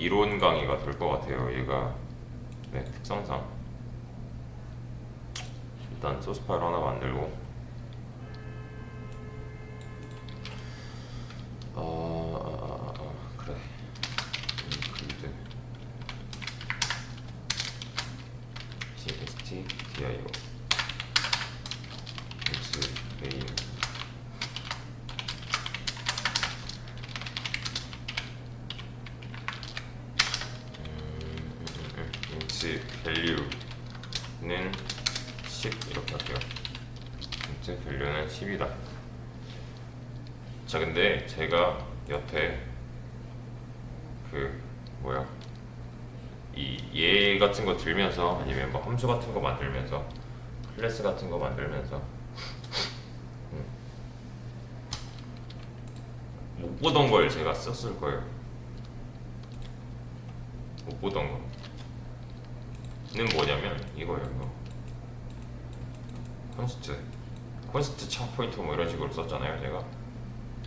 이론 강의가 될 것 같아요. 얘가 네, 특성상 일단 소스 파일 하나 만들고 그래 include stdio x main int value는 10 이렇게 할게요. int value는 10이다. 자, 근데 제가 여태 이 얘 같은 거 들면서 아니면 뭐 함수 같은 거 만들면서 클래스 같은 거 만들면서 못 보던 걸 제가 썼을 거예요. 못 보던 거는 뭐냐면 이거예요. 이거 콘스트 차 포인터 뭐 이런 식으로 썼잖아요, 제가.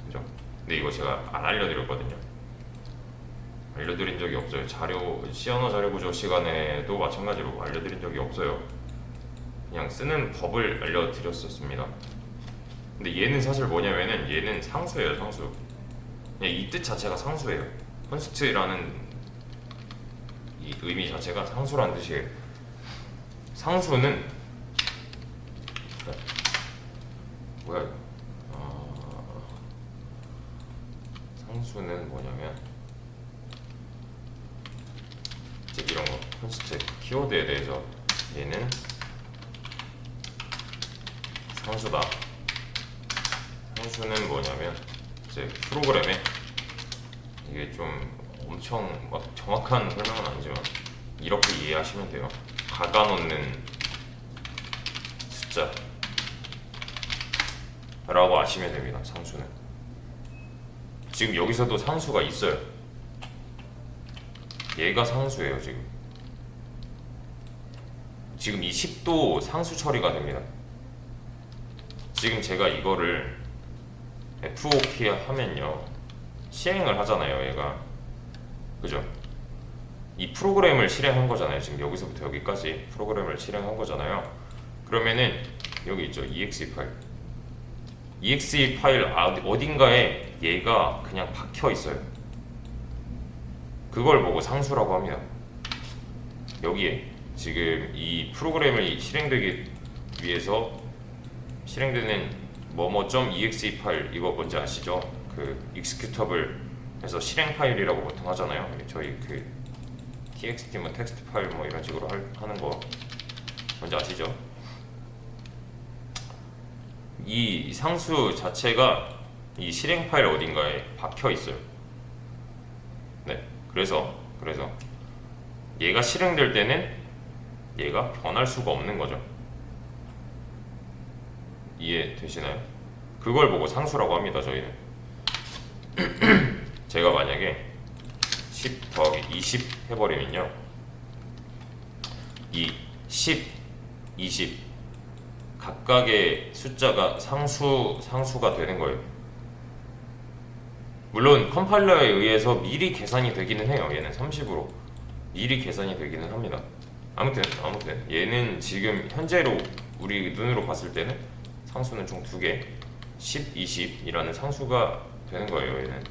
그죠? 근데 이거 제가 안 알려드렸거든요. 알려드린 적이 없어요. C언어 자료 구조 시간에도 마찬가지로 알려드린 적이 없어요. 그냥 쓰는 법을 알려드렸었습니다. 근데 얘는 사실 뭐냐면은 얘는 상수예요, 상수. 그냥 이 뜻 자체가 상수예요. 콘스트라는 이 의미 자체가 상수라는 뜻이에요. 상수는 뭐야 이거? 상수는 뭐냐면 이제 이런 거 콘스트 키워드에 대해서 얘는 상수다. 상수는 뭐냐면 이제 프로그램에 이게 좀 엄청 막 정확한 설명은 아니지만 이렇게 이해하시면 돼요. 박아놓는 숫자 라고 아시면 됩니다. 상수는 지금 여기서도 상수가 있어요. 얘가 상수예요. 지금 이 10도 상수 처리가 됩니다. 지금 제가 이거를 FOK 하면요 실행을 하잖아요. 얘가 그죠? 이 프로그램을 실행한 거잖아요. 지금 여기서부터 여기까지 프로그램을 실행한 거잖아요. 그러면은 여기 있죠. exe 파일 어딘가에 얘가 그냥 박혀 있어요. 그걸 보고 상수라고 합니다. 여기에 지금 이 프로그램을 실행되기 위해서 실행되는 뭐뭐.exe 파일 이거 뭔지 아시죠? 그 executable 해서 실행 파일이라고 보통 하잖아요. 저희 그 txt 뭐 텍스트 파일 뭐 이런 식으로 하는 거 뭔지 아시죠? 이 상수 자체가 이 실행 파일 어딘가에 박혀 있어요. 네, 그래서 얘가 실행될 때는 얘가 변할 수가 없는 거죠. 이해되시나요? 그걸 보고 상수라고 합니다. 저희는 제가 만약에 10 더하기 20 해버리면요 이 10, 20 각각의 숫자가 상수가 되는 거예요. 물론 컴파일러에 의해서 미리 계산이 되기는 해요. 얘는 30으로 미리 계산이 되기는 합니다. 아무튼 얘는 지금 현재로 우리 눈으로 봤을 때는 상수는 총 2개 10, 20이라는 상수가 되는 거예요. 얘는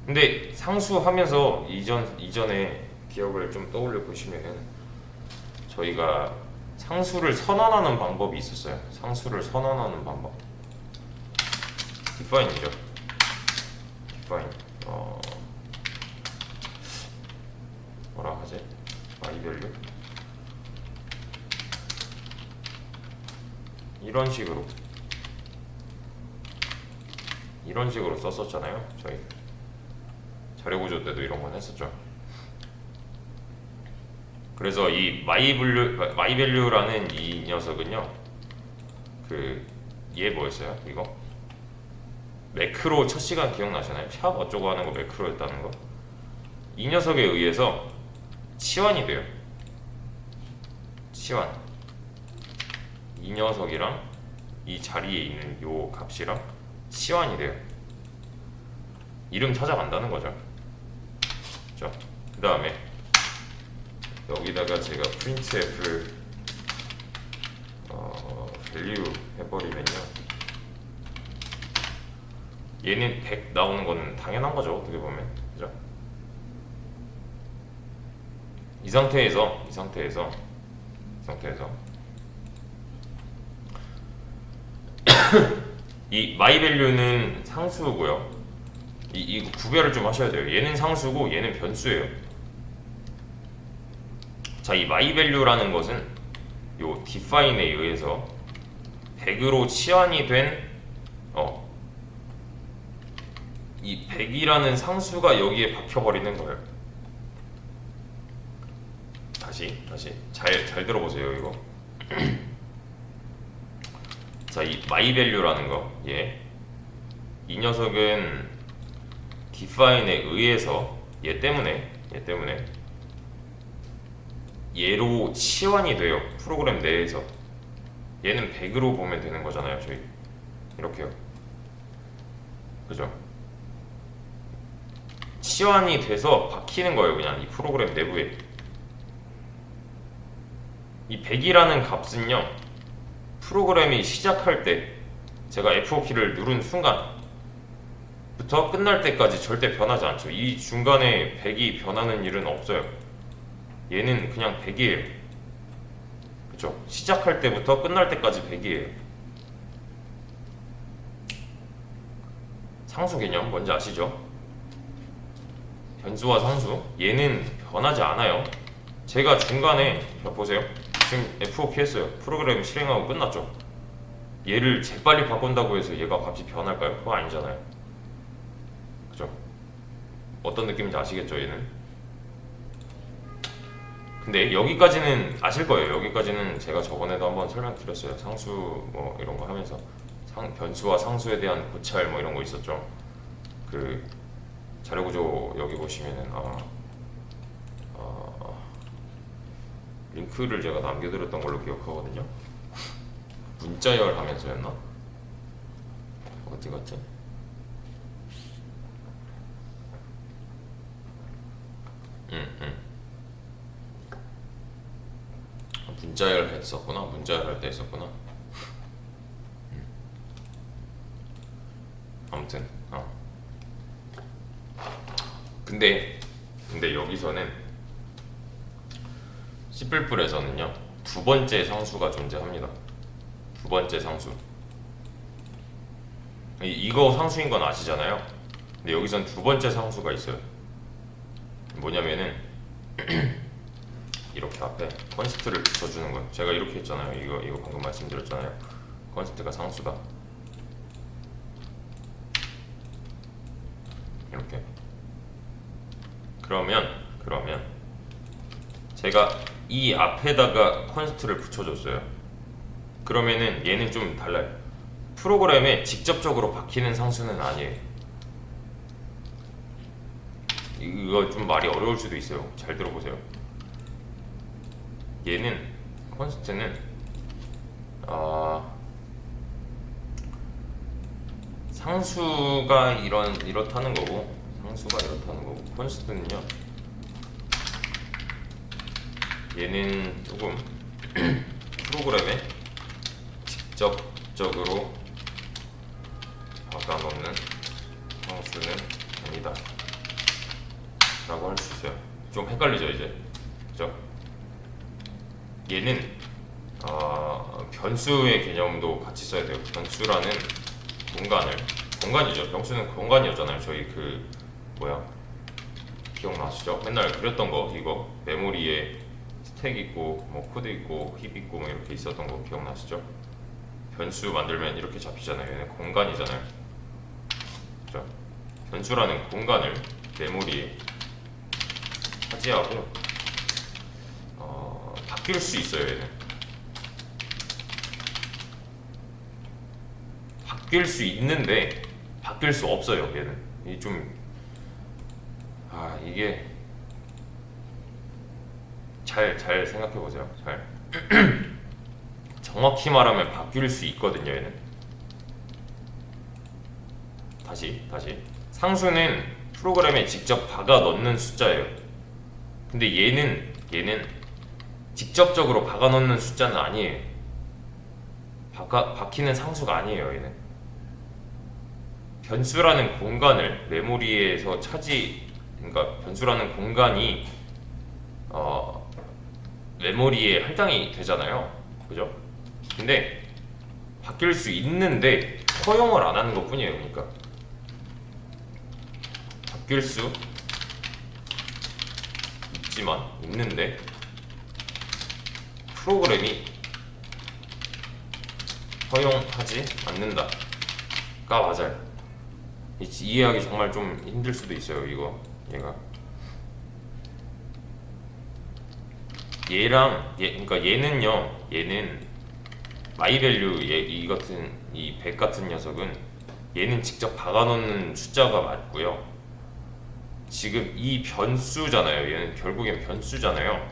근데 상수 하면서 이전에 기억을 좀 떠올려 보시면은 저희가 상수를 선언하는 방법이 있었어요. 상수를 선언하는 방법 define이죠. define 뭐라 하지? iValue 이런 식으로 썼었잖아요. 저희 자료구조 때도 이런 건 했었죠. 그래서 이 myvalue라는 이 녀석은요 얘 뭐였어요? 이거 매크로 첫 시간 기억나시나요? 샵 어쩌고 하는 거 매크로였다는 거. 이 녀석에 의해서 치환이 돼요. 치환. 이 녀석이랑 이 자리에 있는 요 값이랑 치환이 돼요. 이름 찾아간다는 거죠. 자, 그 다음에 여기다가 제가 printf를 value 해버리면요, 얘는 100 나오는 거는 당연한 거죠, 어떻게 보면. 그죠? 이 상태에서 이 my value는 상수고요. 이 구별을 좀 하셔야 돼요. 얘는 상수고 얘는 변수예요. 자, 이 my value라는 것은 요 define에 의해서 100으로 치환이 된 이 100이라는 상수가 여기에 박혀버리는 거예요. 다시 잘 들어보세요, 이거. 자, 이 my value라는 거, 이 녀석은 define에 의해서 얘 때문에 얘로 치환이 돼요, 프로그램 내에서. 얘는 100으로 보면 되는 거잖아요, 저희. 이렇게요. 그죠? 치환이 돼서 박히는 거예요, 그냥 이 프로그램 내부에. 이 100이라는 값은요, 프로그램이 시작할 때 제가 F5키를 누른 순간부터 끝날 때까지 절대 변하지 않죠. 이 중간에 100이 변하는 일은 없어요. 얘는 그냥 100이에요. 그쵸? 시작할 때부터 끝날 때까지 100이에요. 상수 개념 뭔지 아시죠? 변수와 상수, 얘는 변하지 않아요. 제가 중간에 보세요, 지금 F5키 했어요. 프로그램 실행하고 끝났죠. 얘를 재빨리 바꾼다고 해서 얘가 값이 변할까요? 그거 아니잖아요. 그죠? 어떤 느낌인지 아시겠죠, 얘는? 근데 여기까지는 아실 거예요. 여기까지는 제가 저번에도 한번 설명드렸어요. 상수 뭐 이런 거 하면서 변수와 상수에 대한 고찰 뭐 이런 거 있었죠. 그 자료구조 여기 보시면은 링크를 제가 남겨드렸던 걸로 기억하거든요. 문자열 하면서였나? 어디 갔지? 문자열 했었구나. 문자열 할 때 했었구나. 아무튼 근데 여기서는 C++에서는요 두 번째 상수가 존재합니다. 두 번째 상수. 이거 상수인 건 아시잖아요. 근데 여기선 두 번째 상수가 있어요. 뭐냐면은 이렇게 앞에 컨스트를 붙여주는 거예요. 제가 이렇게 했잖아요. 이거 방금 말씀드렸잖아요. 컨스트가 상수다. 이렇게. 그러면 제가 이 앞에다가 컨스트를 붙여줬어요. 그러면은 얘는 좀 달라요. 프로그램에 직접적으로 박히는 상수는 아니에요. 이거 좀 말이 어려울 수도 있어요. 잘 들어보세요. 얘는 컨스트는 상수가 이렇다는 거고, 컨스트는요 얘는 조금 프로그램에 직접적으로 박아놓는 상수는 아니다 라고 할 수 있어요. 좀 헷갈리죠 이제, 그죠? 얘는 변수의 개념도 같이 써야 돼요. 변수라는 공간이죠. 변수는 공간이었잖아요. 저희 기억나시죠? 맨날 그렸던 거, 이거 메모리에 스택 있고 뭐 코드 있고 힙 있고 뭐 이렇게 있었던 거 기억나시죠? 변수 만들면 이렇게 잡히잖아요. 얘는 공간이잖아요. 그죠? 변수라는 공간을 메모리에 차지하고 바뀔 수 있어요. 얘는 바뀔 수 있는데 바뀔 수 없어요. 얘는 이게 잘 생각해 보세요. 잘 정확히 말하면 바뀔 수 있거든요. 얘는 다시 상수는 프로그램에 직접 박아 넣는 숫자예요. 근데 얘는 직접적으로 박아 넣는 숫자는 아니에요. 박히는 상수가 아니에요. 얘는 변수라는 공간을 메모리에서 그러니까 변수라는 공간이 메모리에 할당이 되잖아요. 그죠? 근데 바뀔 수 있는데 허용을 안 하는 것 뿐이에요. 그러니까 바뀔 수 있는데 프로그램이 허용하지 않는다가 맞아요. 이해하기 정말 좀 힘들 수도 있어요. 그러니까 얘는 마이밸류 이 100 같은 녀석은 얘는 직접 박아놓는 숫자가 맞고요. 지금 이 변수잖아요. 얘는 결국엔 변수잖아요.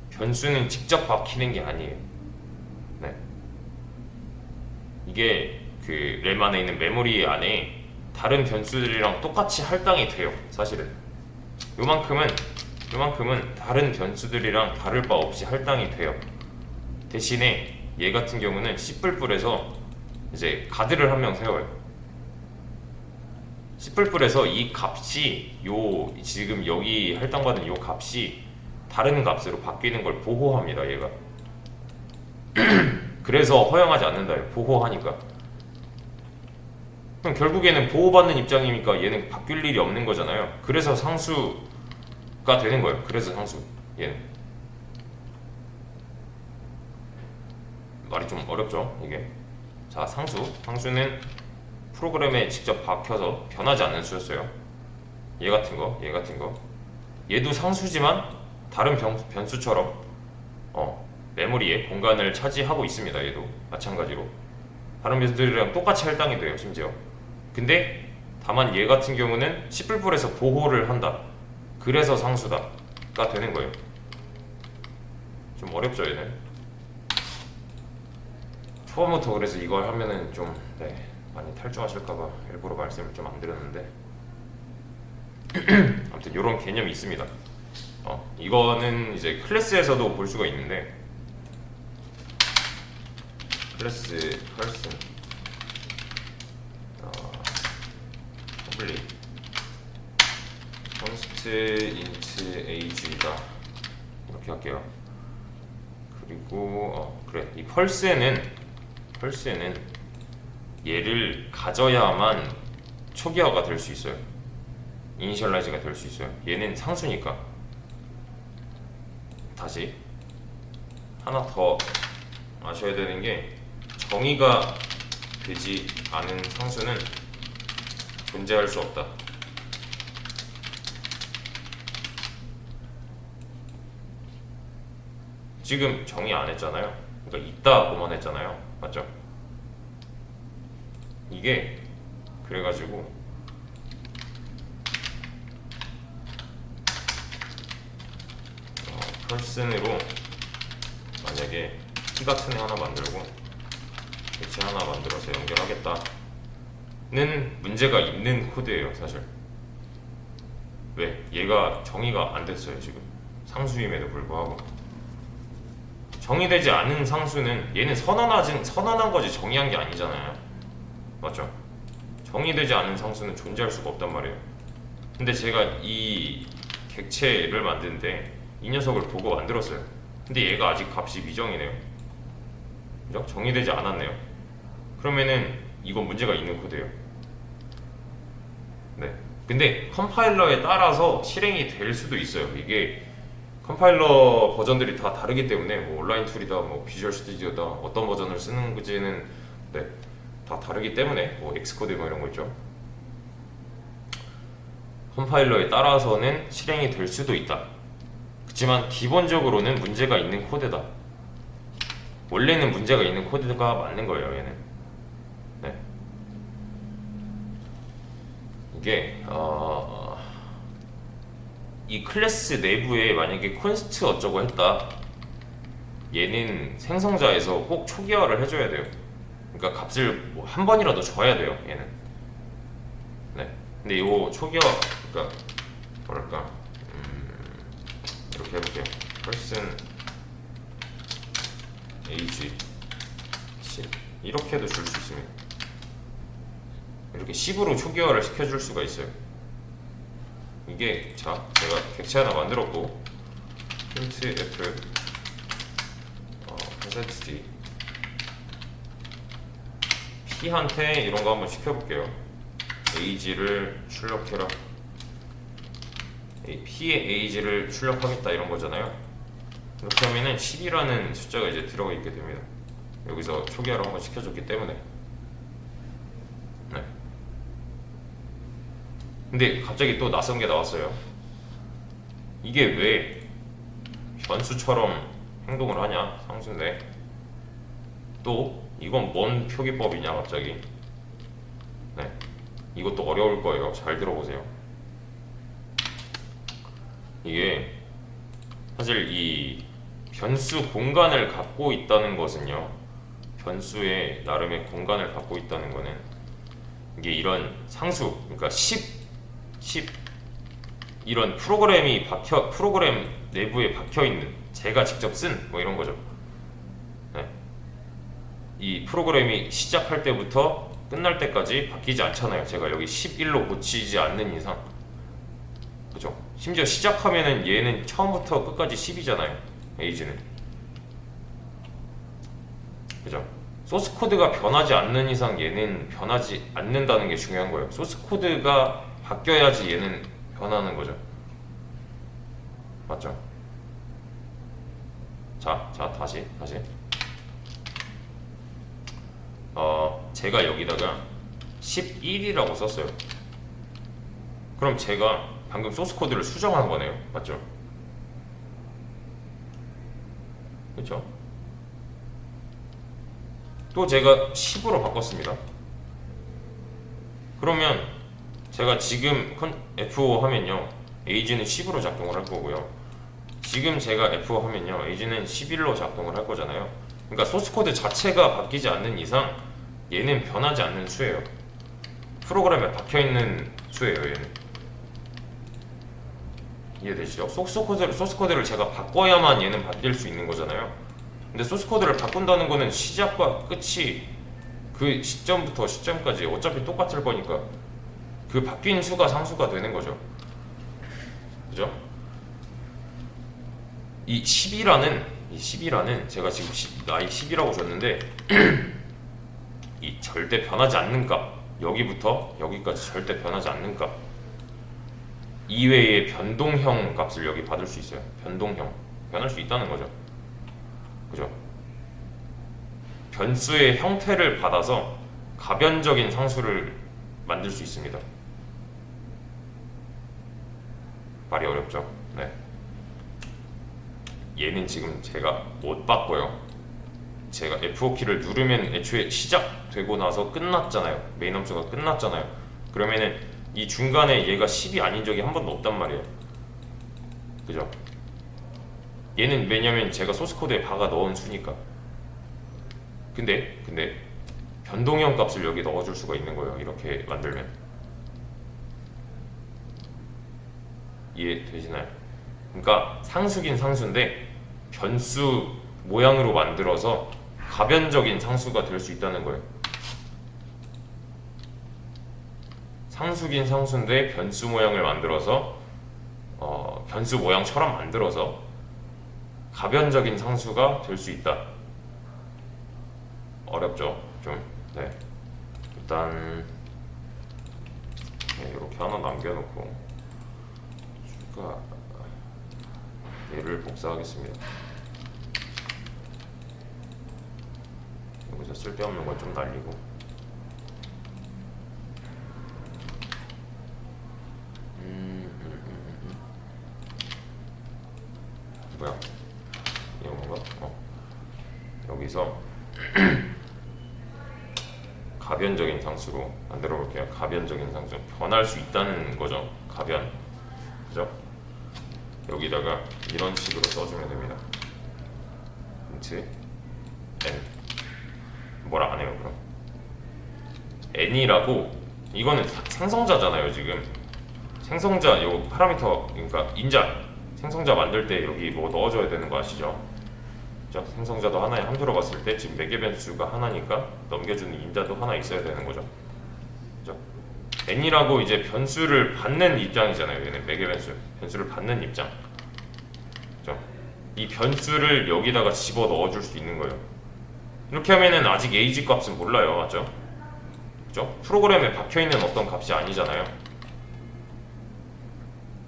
변수는 직접 박히는 게 아니에요. 네. 이게 그 램 안에 있는 메모리 안에 다른 변수들이랑 똑같이 할당이 돼요. 사실은 요만큼은 다른 변수들이랑 다를 바 없이 할당이 돼요. 대신에 얘 같은 경우는 C++에서 이제 가드를 한 명 세워요. C++에서 이 값이 지금 여기 할당받은 요 값이 다른 값으로 바뀌는 걸 보호합니다. 얘가 그래서 허용하지 않는다요. 보호하니까. 그럼 결국에는 보호받는 입장이니까 얘는 바뀔 일이 없는 거잖아요. 그래서 상수가 되는 거예요. 그래서 상수. 얘는 말이 좀 어렵죠 이게. 자, 상수는 프로그램에 직접 박혀서 변하지 않는 수였어요. 얘 같은 거 얘도 상수지만 다른 변수처럼 메모리에 공간을 차지하고 있습니다. 얘도 마찬가지로 다른 변수들이랑 똑같이 할당이 돼요. 심지어. 근데 다만 얘 같은 경우는 C++에서 보호를 한다. 그래서 상수다가 되는 거예요. 좀 어렵죠 얘는. 처음부터 그래서 이걸 하면은 좀 많이 탈주하실까봐 일부러 말씀을 좀 안 드렸는데 아무튼 이런 개념이 있습니다. 이거는 이제 클래스에서도 볼 수가 있는데 클래스 person public const int age다 이렇게 할게요. 그리고 그래, 이 펄스에는 얘를 가져야만 초기화가 될 수 있어요. 이니셜라이즈가 될 수 있어요. 얘는 상수니까. 다시 하나 더 아셔야 되는 게 정의가 되지 않은 상수는 존재할 수 없다. 지금 정의 안 했잖아요. 그러니까 있다고만 했잖아요. 맞죠? 이게 그래가지고 person으로 만약에 키 같은 애 하나 만들고 배치 하나 만들어서 연결하겠다는 문제가 있는 코드예요. 사실 왜? 얘가 정의가 안 됐어요. 지금 상수임에도 불구하고. 정의되지 않은 상수는 얘는 선언한 거지 정의한 게 아니잖아요. 맞죠? 정의되지 않은 상수는 존재할 수가 없단 말이에요. 근데 제가 이 객체를 만드는데 이 녀석을 보고 만들었어요. 근데 얘가 아직 값이 미정이네요. 그죠? 정의되지 않았네요. 그러면은 이건 문제가 있는 코드예요. 네. 근데 컴파일러에 따라서 실행이 될 수도 있어요. 이게 컴파일러 버전들이 다 다르기 때문에 뭐 온라인 툴이다, 뭐 비주얼 스튜디오다, 어떤 버전을 쓰는 건지는 다 다르기 때문에 뭐 엑스코드 뭐 이런 거 있죠. 컴파일러에 따라서는 실행이 될 수도 있다. 그렇지만 기본적으로는 문제가 있는 코드다. 원래는 문제가 있는 코드가 맞는 거예요. 얘는. 네. 이게 이 클래스 내부에 만약에 콘스트 어쩌고 했다. 얘는 생성자에서 꼭 초기화를 해줘야 돼요. 그러니까 값을 뭐 한 번이라도 줘야 돼요. 얘는. 네. 근데 이거 초기화, 그러니까 뭐랄까, 이렇게 해볼게요. person age 10 이렇게 해도 줄 수 있습니다. 이렇게 10으로 초기화를 시켜줄 수가 있어요. 이게 자, 제가 객체 하나 만들었고 print f %d p한테 이런 거 한번 시켜볼게요. age를 출력해라. p의 age를 출력하겠다 이런 거잖아요. 이렇게 하면은 10이라는 숫자가 이제 들어가 있게 됩니다. 여기서 초기화를 한번 시켜줬기 때문에. 네. 근데 갑자기 또 낯선 게 나왔어요. 이게 왜 변수처럼 행동을 하냐? 상수인데 또 이건 뭔 표기법이냐 갑자기. 네. 이것도 어려울 거예요. 잘 들어보세요. 이게 사실 이 변수 공간을 갖고 있다는 것은요, 변수의 나름의 공간을 갖고 있다는 거는 이게 이런 상수, 그러니까 10 이런 프로그램 내부에 박혀 있는, 제가 직접 쓴 뭐 이런 거죠. 네. 이 프로그램이 시작할 때부터 끝날 때까지 바뀌지 않잖아요. 제가 여기 11로 고치지 않는 이상. 그죠? 심지어 시작하면은 얘는 처음부터 끝까지 10이잖아요. 에이지는. 그죠? 소스 코드가 변하지 않는 이상 얘는 변하지 않는다는 게 중요한 거예요. 소스 코드가 바뀌어야지 얘는 변하는 거죠. 맞죠? 자, 다시. 제가 여기다가 11이라고 썼어요. 그럼 제가 방금 소스 코드를 수정한 거네요. 맞죠? 그렇죠? 또 제가 10으로 바꿨습니다. 그러면 제가 지금 F5 하면요, age는 10으로 작동을 할 거고요. 지금 제가 F5 하면요, age는 11로 작동을 할 거잖아요. 그러니까 소스 코드 자체가 바뀌지 않는 이상 얘는 변하지 않는 수예요. 프로그램에 박혀 있는 수예요, 얘는. 이해되시죠? 소스 코드를 제가 바꿔야만 얘는 바뀔 수 있는 거잖아요. 근데 소스 코드를 바꾼다는 거는 시작과 끝이 그 시점부터 시점까지 어차피 똑같을 거니까 그 바뀐 수가 상수가 되는 거죠. 그죠? 이 10이라는 제가 지금 나이 10이라고 줬는데 이 절대 변하지 않는 값, 여기부터 여기까지 절대 변하지 않는 값 이외의 변동형 값을 여기 받을 수 있어요. 변동형, 변할 수 있다는 거죠. 그죠? 변수의 형태를 받아서 가변적인 상수를 만들 수 있습니다. 말이 어렵죠? 네. 얘는 지금 제가 못 바꿔요. 제가 F5키를 누르면 애초에 시작되고 나서 끝났잖아요. 메인 함수가 끝났잖아요. 그러면은 이 중간에 얘가 10이 아닌 적이 한 번도 없단 말이에요. 그죠? 얘는 왜냐면 제가 소스 코드에 박아 넣은 수니까. 근데 변동형 값을 여기 넣어줄 수가 있는 거예요. 이렇게 만들면. 이해되시나요? 그러니까 상수긴 상수인데 변수 모양으로 만들어서 가변적인 상수가 될 수 있다는 거예요. 상수긴 상수인데 변수 모양을 만들어서 변수 모양처럼 만들어서 가변적인 상수가 될 수 있다. 어렵죠? 좀. 네. 일단 이렇게 하나 남겨놓고 추가 얘를 복사하겠습니다. 여기서 쓸데없는 걸 좀 날리고 뭐야? 이런 건가? 여기서 가변적인 상수로 만들어 볼게요. 가변적인 상수. 변할 수 있다는 거죠. 가변. 그죠? 여기다가 이런 식으로 써주면 됩니다. int n 뭐라 안 해요. 그럼 n이라고 이거는 생성자잖아요. 지금 생성자 요 파라미터, 그러니까 인자 생성자 만들 때 여기 뭐 넣어줘야 되는 거 아시죠? 그죠? 생성자도 하나에 함수로 봤을 때 지금 매개 변수가 하나니까 넘겨주는 인자도 하나 있어야 되는 거죠. 그죠? n이라고 이제 변수를 받는 입장이잖아요. 얘는 매개 변수를 받는 입장. 그죠? 이 변수를 여기다가 집어 넣어줄 수 있는 거예요. 이렇게 하면은 아직 age 값은 몰라요. 맞죠? 그죠? 프로그램에 박혀있는 어떤 값이 아니잖아요.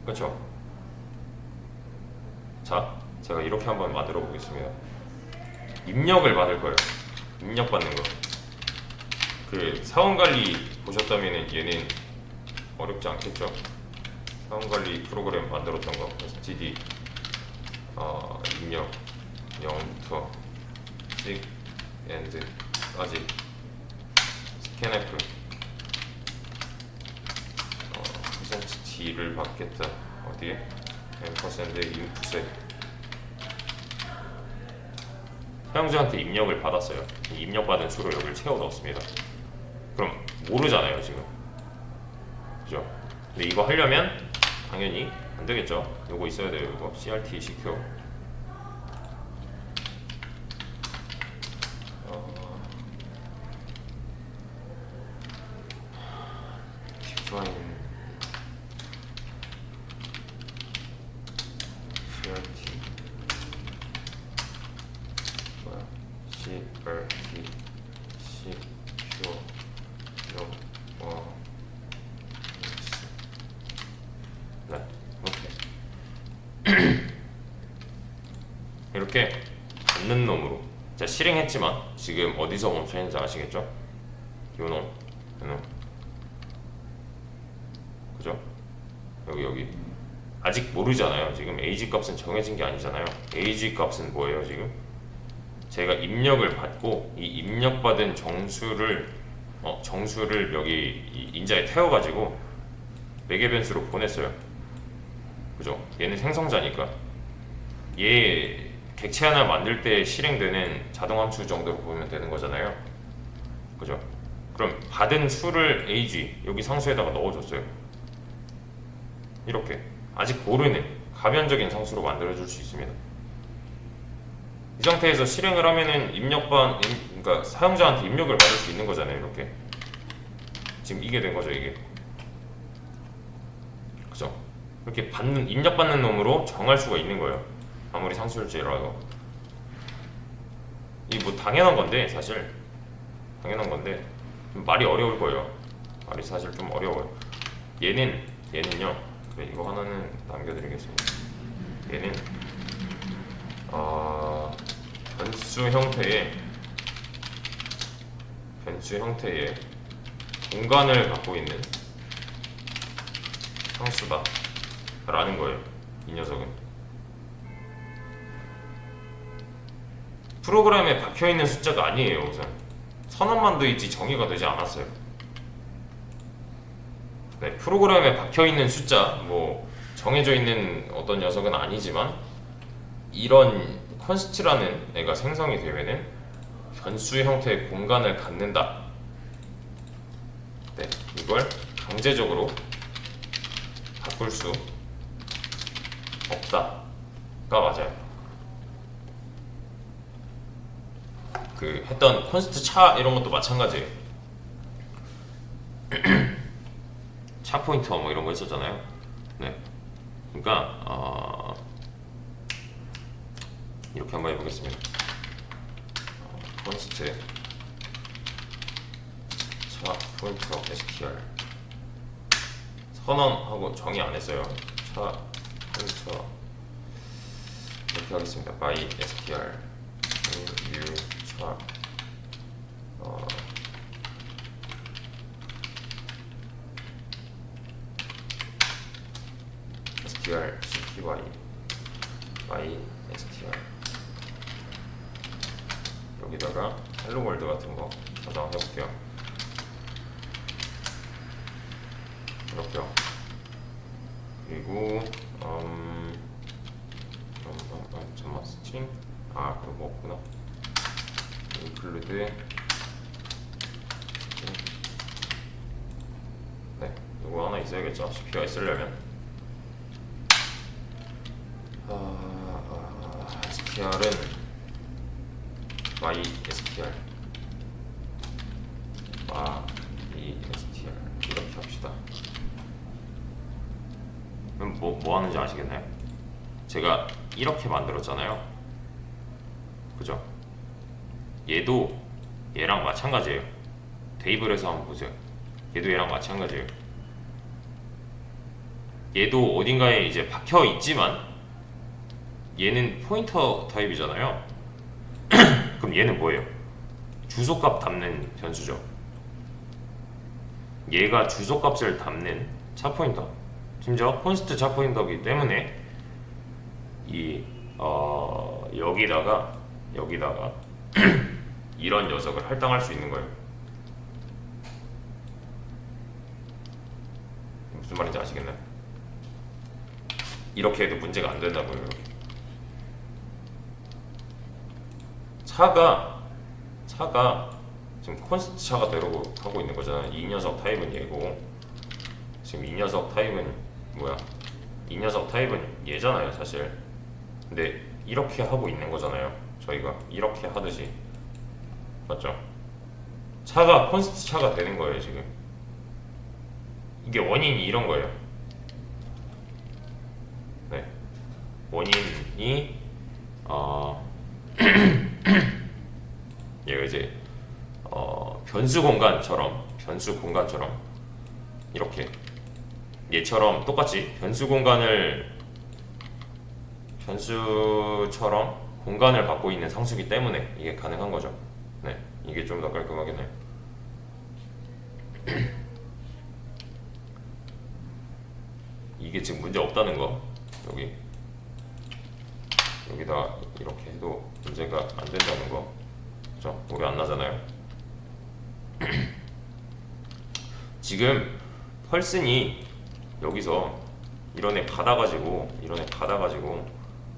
그렇죠? 자, 제가 이렇게 한번 만들어 보겠습니다. 입력을 받을 거예요. 입력 받는 거. 그 사원관리 보셨다면은 얘는 어렵지 않겠죠? 사원관리 프로그램 만들었던 거 std 입력 0부터 sig end까지 scanf %t를 받겠다. 어디에? %input에 사용자한테 입력을 받았어요. 이 입력받은 수로 여기를 채워 넣었습니다. 그럼 모르잖아요 지금. 그죠? 근데 이거 하려면 당연히 안 되겠죠. 요거 있어야 돼요. 이거 crt secure define crt crt secure 네, 이렇게 받는 놈으로 제가 실행했지만 지금 어디서 멈춰있는지 아시겠죠? 요놈 그죠? 여기 아직 모르잖아요. 지금 age 값은 정해진 게 아니잖아요. age 값은 뭐예요 지금? 제가 입력을 받고 이 입력받은 정수를 여기 인자에 태워가지고 매개 변수로 보냈어요. 그죠? 얘는 생성자니까 얘 객체 하나 만들 때 실행되는 자동 함수 정도로 보면 되는 거잖아요. 그죠? 그럼 받은 수를 ag 여기 상수에다가 넣어줬어요. 이렇게 아직 모르는 가변적인 상수로 만들어줄 수 있습니다. 이 상태에서 실행을 하면은 그러니까 사용자한테 입력을 받을 수 있는 거잖아요. 이렇게 지금 이게 된 거죠. 이게 그죠? 이렇게 입력받는 놈으로 정할 수가 있는 거예요. 아무리 상수일지라도 이 뭐 당연한 건데 사실 당연한 건데 말이 어려울 거예요. 말이 사실 좀 어려워요. 얘는요. 그래, 이거 하나는 남겨드리겠습니다. 얘는 변수 형태의 공간을 갖고 있는 상수다 라는 거예요. 이 녀석은 프로그램에 박혀있는 숫자가 아니에요. 우선 선언만 돼 있지 정의가 되지 않았어요. 네, 프로그램에 박혀있는 숫자 뭐 정해져 있는 어떤 녀석은 아니지만 이런 const라는 애가 생성이 되면은 변수 형태의 공간을 갖는다. 네, 이걸 강제적으로 바꿀 수 없다가 맞아요. 그 했던 const 차 이런 것도 마찬가지예요. 차 포인터 뭐 이런 거 있었잖아요. 네, 그러니까 이렇게 한번 해보겠습니다. const 차 포인터 str 선언하고 정의 안 했어요. 차 포인터 이렇게 하겠습니다. by str new 차 str cpy by str 여기다가 헬로 월드 같은 거 저장해 볼게요. 이렇게요. 그리고 잠깐만 스트링 그거 없구나. include 되겠죠. CPI 쓰려면. STR은 YSTR YSTR 이렇게 합시다. 그럼 뭐 하는지 아시겠나요? 제가 이렇게 만들었잖아요. 그죠? 얘도 얘랑 마찬가지예요. 대입을 해서 한번 보세요. 얘도 얘랑 마찬가지예요. 얘도 어딘가에 이제 박혀 있지만 얘는 포인터 타입이잖아요. 그럼 얘는 뭐예요? 주소값 담는 변수죠. 얘가 주소값을 담는 차포인터, 심지어 콘스트 차포인터이기 때문에 여기다가 이런 녀석을 할당할 수 있는 거예요. 무슨 말인지 아시겠나요? 이렇게 해도 문제가 안 된다고요. 이렇게. 차가 지금 콘스트 차가 되려고 하고 있는 거잖아요. 이 녀석 타입은 얘고, 지금 이 녀석 타입은 뭐야? 이 녀석 타입은 얘잖아요, 사실. 근데 이렇게 하고 있는 거잖아요. 저희가 이렇게 하듯이, 맞죠? 차가 콘스트 차가 되는 거예요, 지금. 이게 원인이 이런 거예요. 네, 원인이 얘가 이제 변수 공간처럼 이렇게 얘처럼 똑같이 변수처럼 공간을 갖고 있는 상수기 때문에 이게 가능한 거죠. 네, 이게 좀 더 깔끔하겠네요. 이게 지금 문제 없다는 거, 여기다 이렇게 해도 문제가 안 된다는 거, 그죠? 오래 안 나잖아요. 지금 펄슨이 여기서 이런 애 받아가지고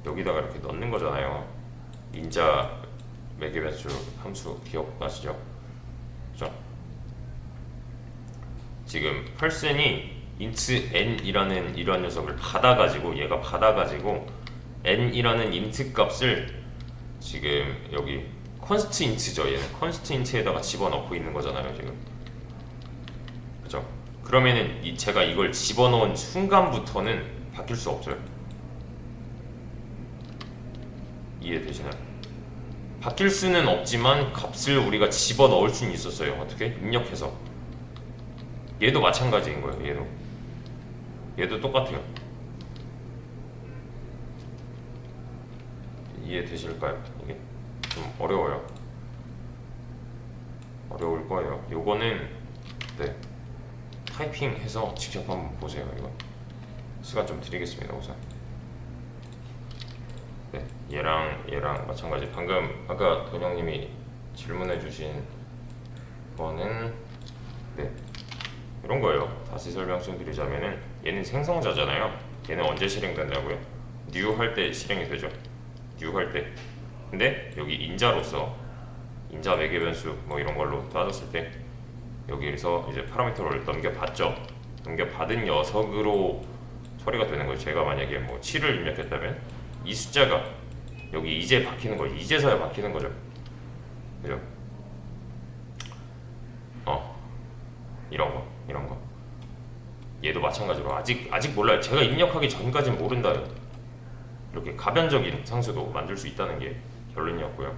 여기다가 이렇게 넣는 거잖아요. 인자 매개변수 함수 기억나시죠? 그죠? 지금 펄슨이 int n이라는 이러한 녀석을 얘가 받아가지고 n이라는 int 값을 지금 여기 constant죠. 얘는 constant에다가 집어넣고 있는 거잖아요, 지금. 그죠? 그러면은 제가 이걸 집어넣은 순간부터는 바뀔 수 없어요. 이해되시나요? 바뀔 수는 없지만 값을 우리가 집어넣을 수는 있었어요. 어떻게? 입력해서. 얘도 마찬가지인 거예요. 얘도 똑같아요. 이해되실까요? 이게 좀 어려워요. 어려울 거예요. 요거는 네, 타이핑해서 직접 한번 보세요. 이거 시간 좀 드리겠습니다. 우선 네, 얘랑 마찬가지. 방금 아까 돈영님이 질문해주신 거는 네, 이런 거예요. 다시 설명드리자면은 얘는 생성자잖아요. 얘는 언제 실행된다고요? new 할 때 실행이 되죠. new 할 때. 근데 여기 인자로서 인자 매개변수 뭐 이런 걸로 따졌을 때 여기에서 이제 파라미터를 넘겨받죠. 넘겨받은 녀석으로 처리가 되는 거예요. 제가 만약에 뭐 7을 입력했다면 이 숫자가 여기 이제 박히는 거예요. 이제서야 박히는 거죠. 그죠? 이런 거. 얘도 마찬가지로 아직 몰라요. 제가 입력하기 전까지는 모른다요. 이렇게 가변적인 상수도 만들 수 있다는 게 결론이었고요.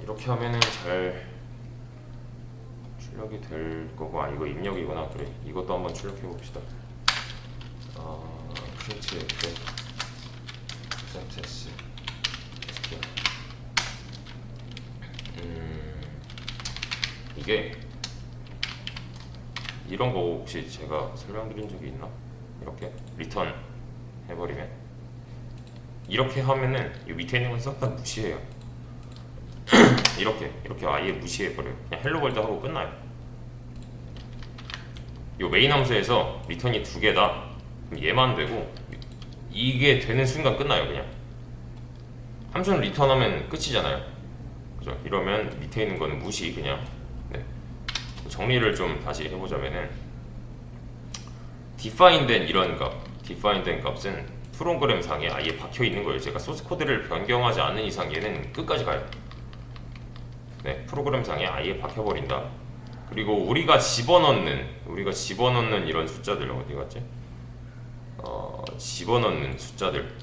이렇게 하면은 잘 출력이 될 거고, 이거 입력이구나. 그래, 이것도 한번 출력해 봅시다. 프린트 F S 이게 이런 거 혹시 제가 설명드린 적이 있나? 이렇게 리턴 해버리면 이렇게 하면은 이 밑에 있는 건 싹 다 무시해요. 이렇게 아예 무시해버려요. 그냥 헬로월드 하고 끝나요. 이 메인 함수에서 리턴이 2개다. 그럼 얘만 되고 이게 되는 순간 끝나요. 그냥 함수는 리턴하면 끝이잖아요. 그죠? 이러면 밑에 있는 거는 무시. 그냥 네. 정리를 좀 다시 해보자면은 디파인된 이런 값, 디파인된 값은 프로그램 상에 아예 박혀 있는 거예요. 제가 소스 코드를 변경하지 않는 이상 얘는 끝까지 가요. 네, 프로그램 상에 아예 박혀 버린다. 그리고 우리가 집어넣는 이런 숫자들 어디 갔지? 집어넣는 숫자들.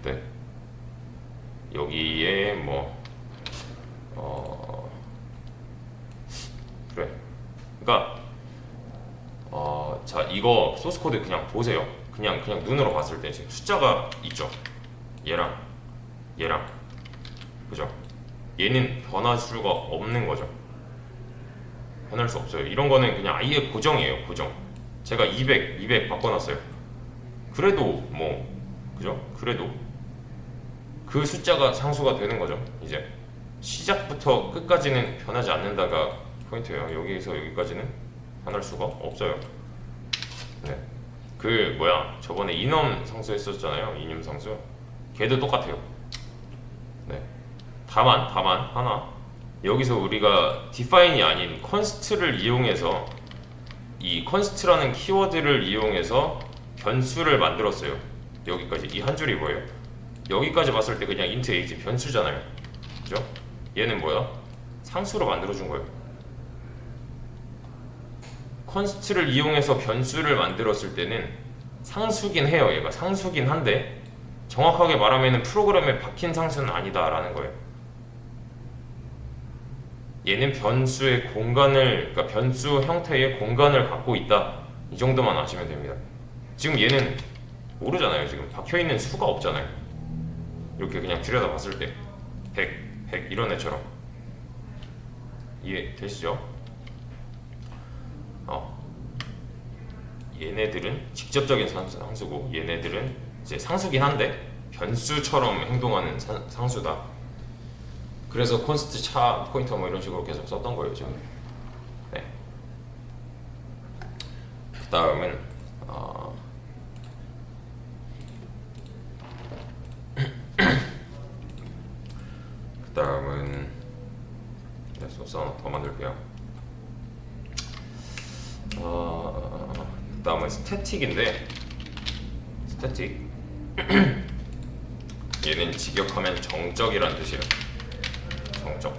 네. 여기에 그래. 그러니까 자, 이거 소스 코드 그냥 보세요. 그냥 눈으로 봤을 때 지금 숫자가 있죠. 얘랑 그죠? 얘는 변할 수가 없는 거죠. 변할 수 없어요. 이런 거는 그냥 아예 고정이에요. 고정. 제가 200 바꿔놨어요. 그래도 그죠? 그래도 그 숫자가 상수가 되는 거죠. 이제 시작부터 끝까지는 변하지 않는다가 포인트예요. 여기에서 여기까지는 변할 수가 없어요. 네. 저번에 이넘 상수 했었잖아요. 이념 상수. 걔도 똑같아요. 네. 다만 하나. 여기서 우리가 define이 아닌 const를 이용해서 이 const라는 키워드를 이용해서 변수를 만들었어요. 여기까지 이 한 줄이 뭐예요? 여기까지 봤을 때 그냥 int age 변수잖아요. 그죠? 얘는 뭐야? 상수로 만들어준 거예요. const를 이용해서 변수를 만들었을 때는 상수긴 해요. 얘가 상수긴 한데 정확하게 말하면 프로그램에 박힌 상수는 아니다라는 거예요. 얘는 변수의 공간을, 그러니까 변수 형태의 공간을 갖고 있다. 이 정도만 아시면 됩니다. 지금 얘는 모르잖아요. 지금 박혀있는 수가 없잖아요. 이렇게 그냥 들여다봤을 때 100 이런 애처럼 이해되시죠? 얘네들은 직접적인 상수고 얘네들은 이제 상수긴 한데 변수처럼 행동하는 상수다. 그래서 콘스트 차 포인터 이런 식으로 계속 썼던 거예요 지금. 네. 그다음은 소스 하나 더 만들게요. 그다음은 스태틱인데 스태틱 얘는 직역하면 정적이란 뜻이에요. 정적,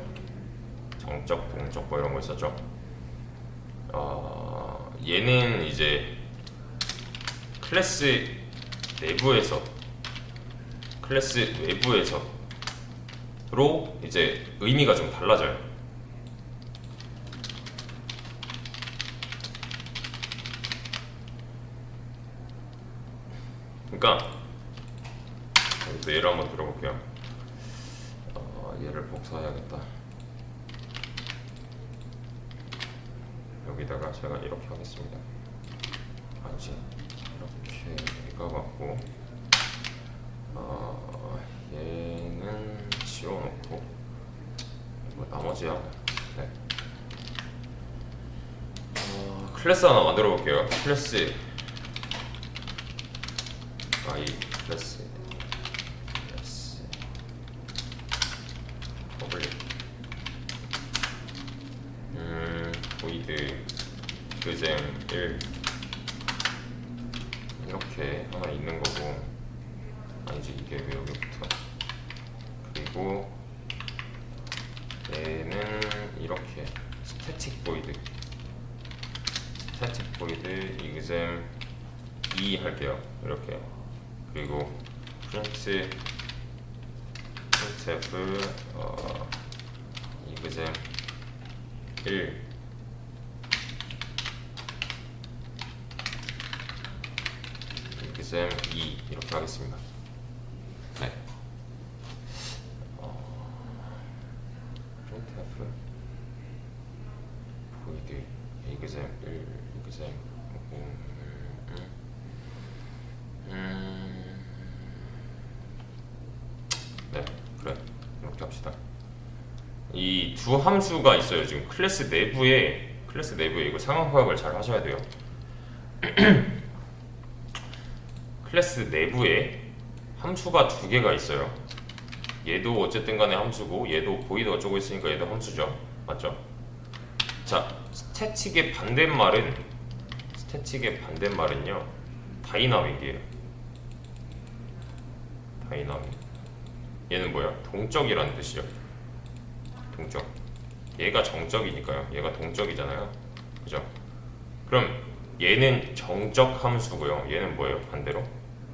동적 이런 거 있었죠. 얘는 이제 클래스 외부에서로 이제 의미가 좀 달라져요. 그러니까 여기서 얘를 한번 들어볼게요. 얘를 복사해야겠다. 여기다가 제가 이렇게 하겠습니다. 아니지, 이렇게 얘가 맞고 얘는 지워놓고 나머지야. 네. 클래스 하나 만들어 볼게요. 클래스 퍼블릭 void exam 1 이렇게 하나 있는 거고, 아니지, 이게 왜 여기 붙어. 그리고 얘는 이렇게 static void exam 2 할게요. 이렇게. 그리고 printf exam 1 exam 2 이렇게 하겠습니다. 네. printf void exam 1 exam 네, 그래. 이렇게 합시다. 이 두 함수가 있어요. 지금 클래스 내부에 이거 상황 파악을 잘 하셔야 돼요. 클래스 내부에 함수가 두 개가 있어요. 얘도 어쨌든 간에 함수고 얘도 보이드 어쩌고 있으니까 얘도 함수죠. 맞죠? 자, 스태틱의 반대말은 스태틱의 반대말은요 다이나믹이에요. 다이나믹. 얘는 뭐야? 동적이라는 뜻이죠. 동적. 얘가 정적이니까요. 얘가 동적이잖아요. 그죠? 그럼 얘는 정적 함수고요. 얘는 뭐예요? 반대로?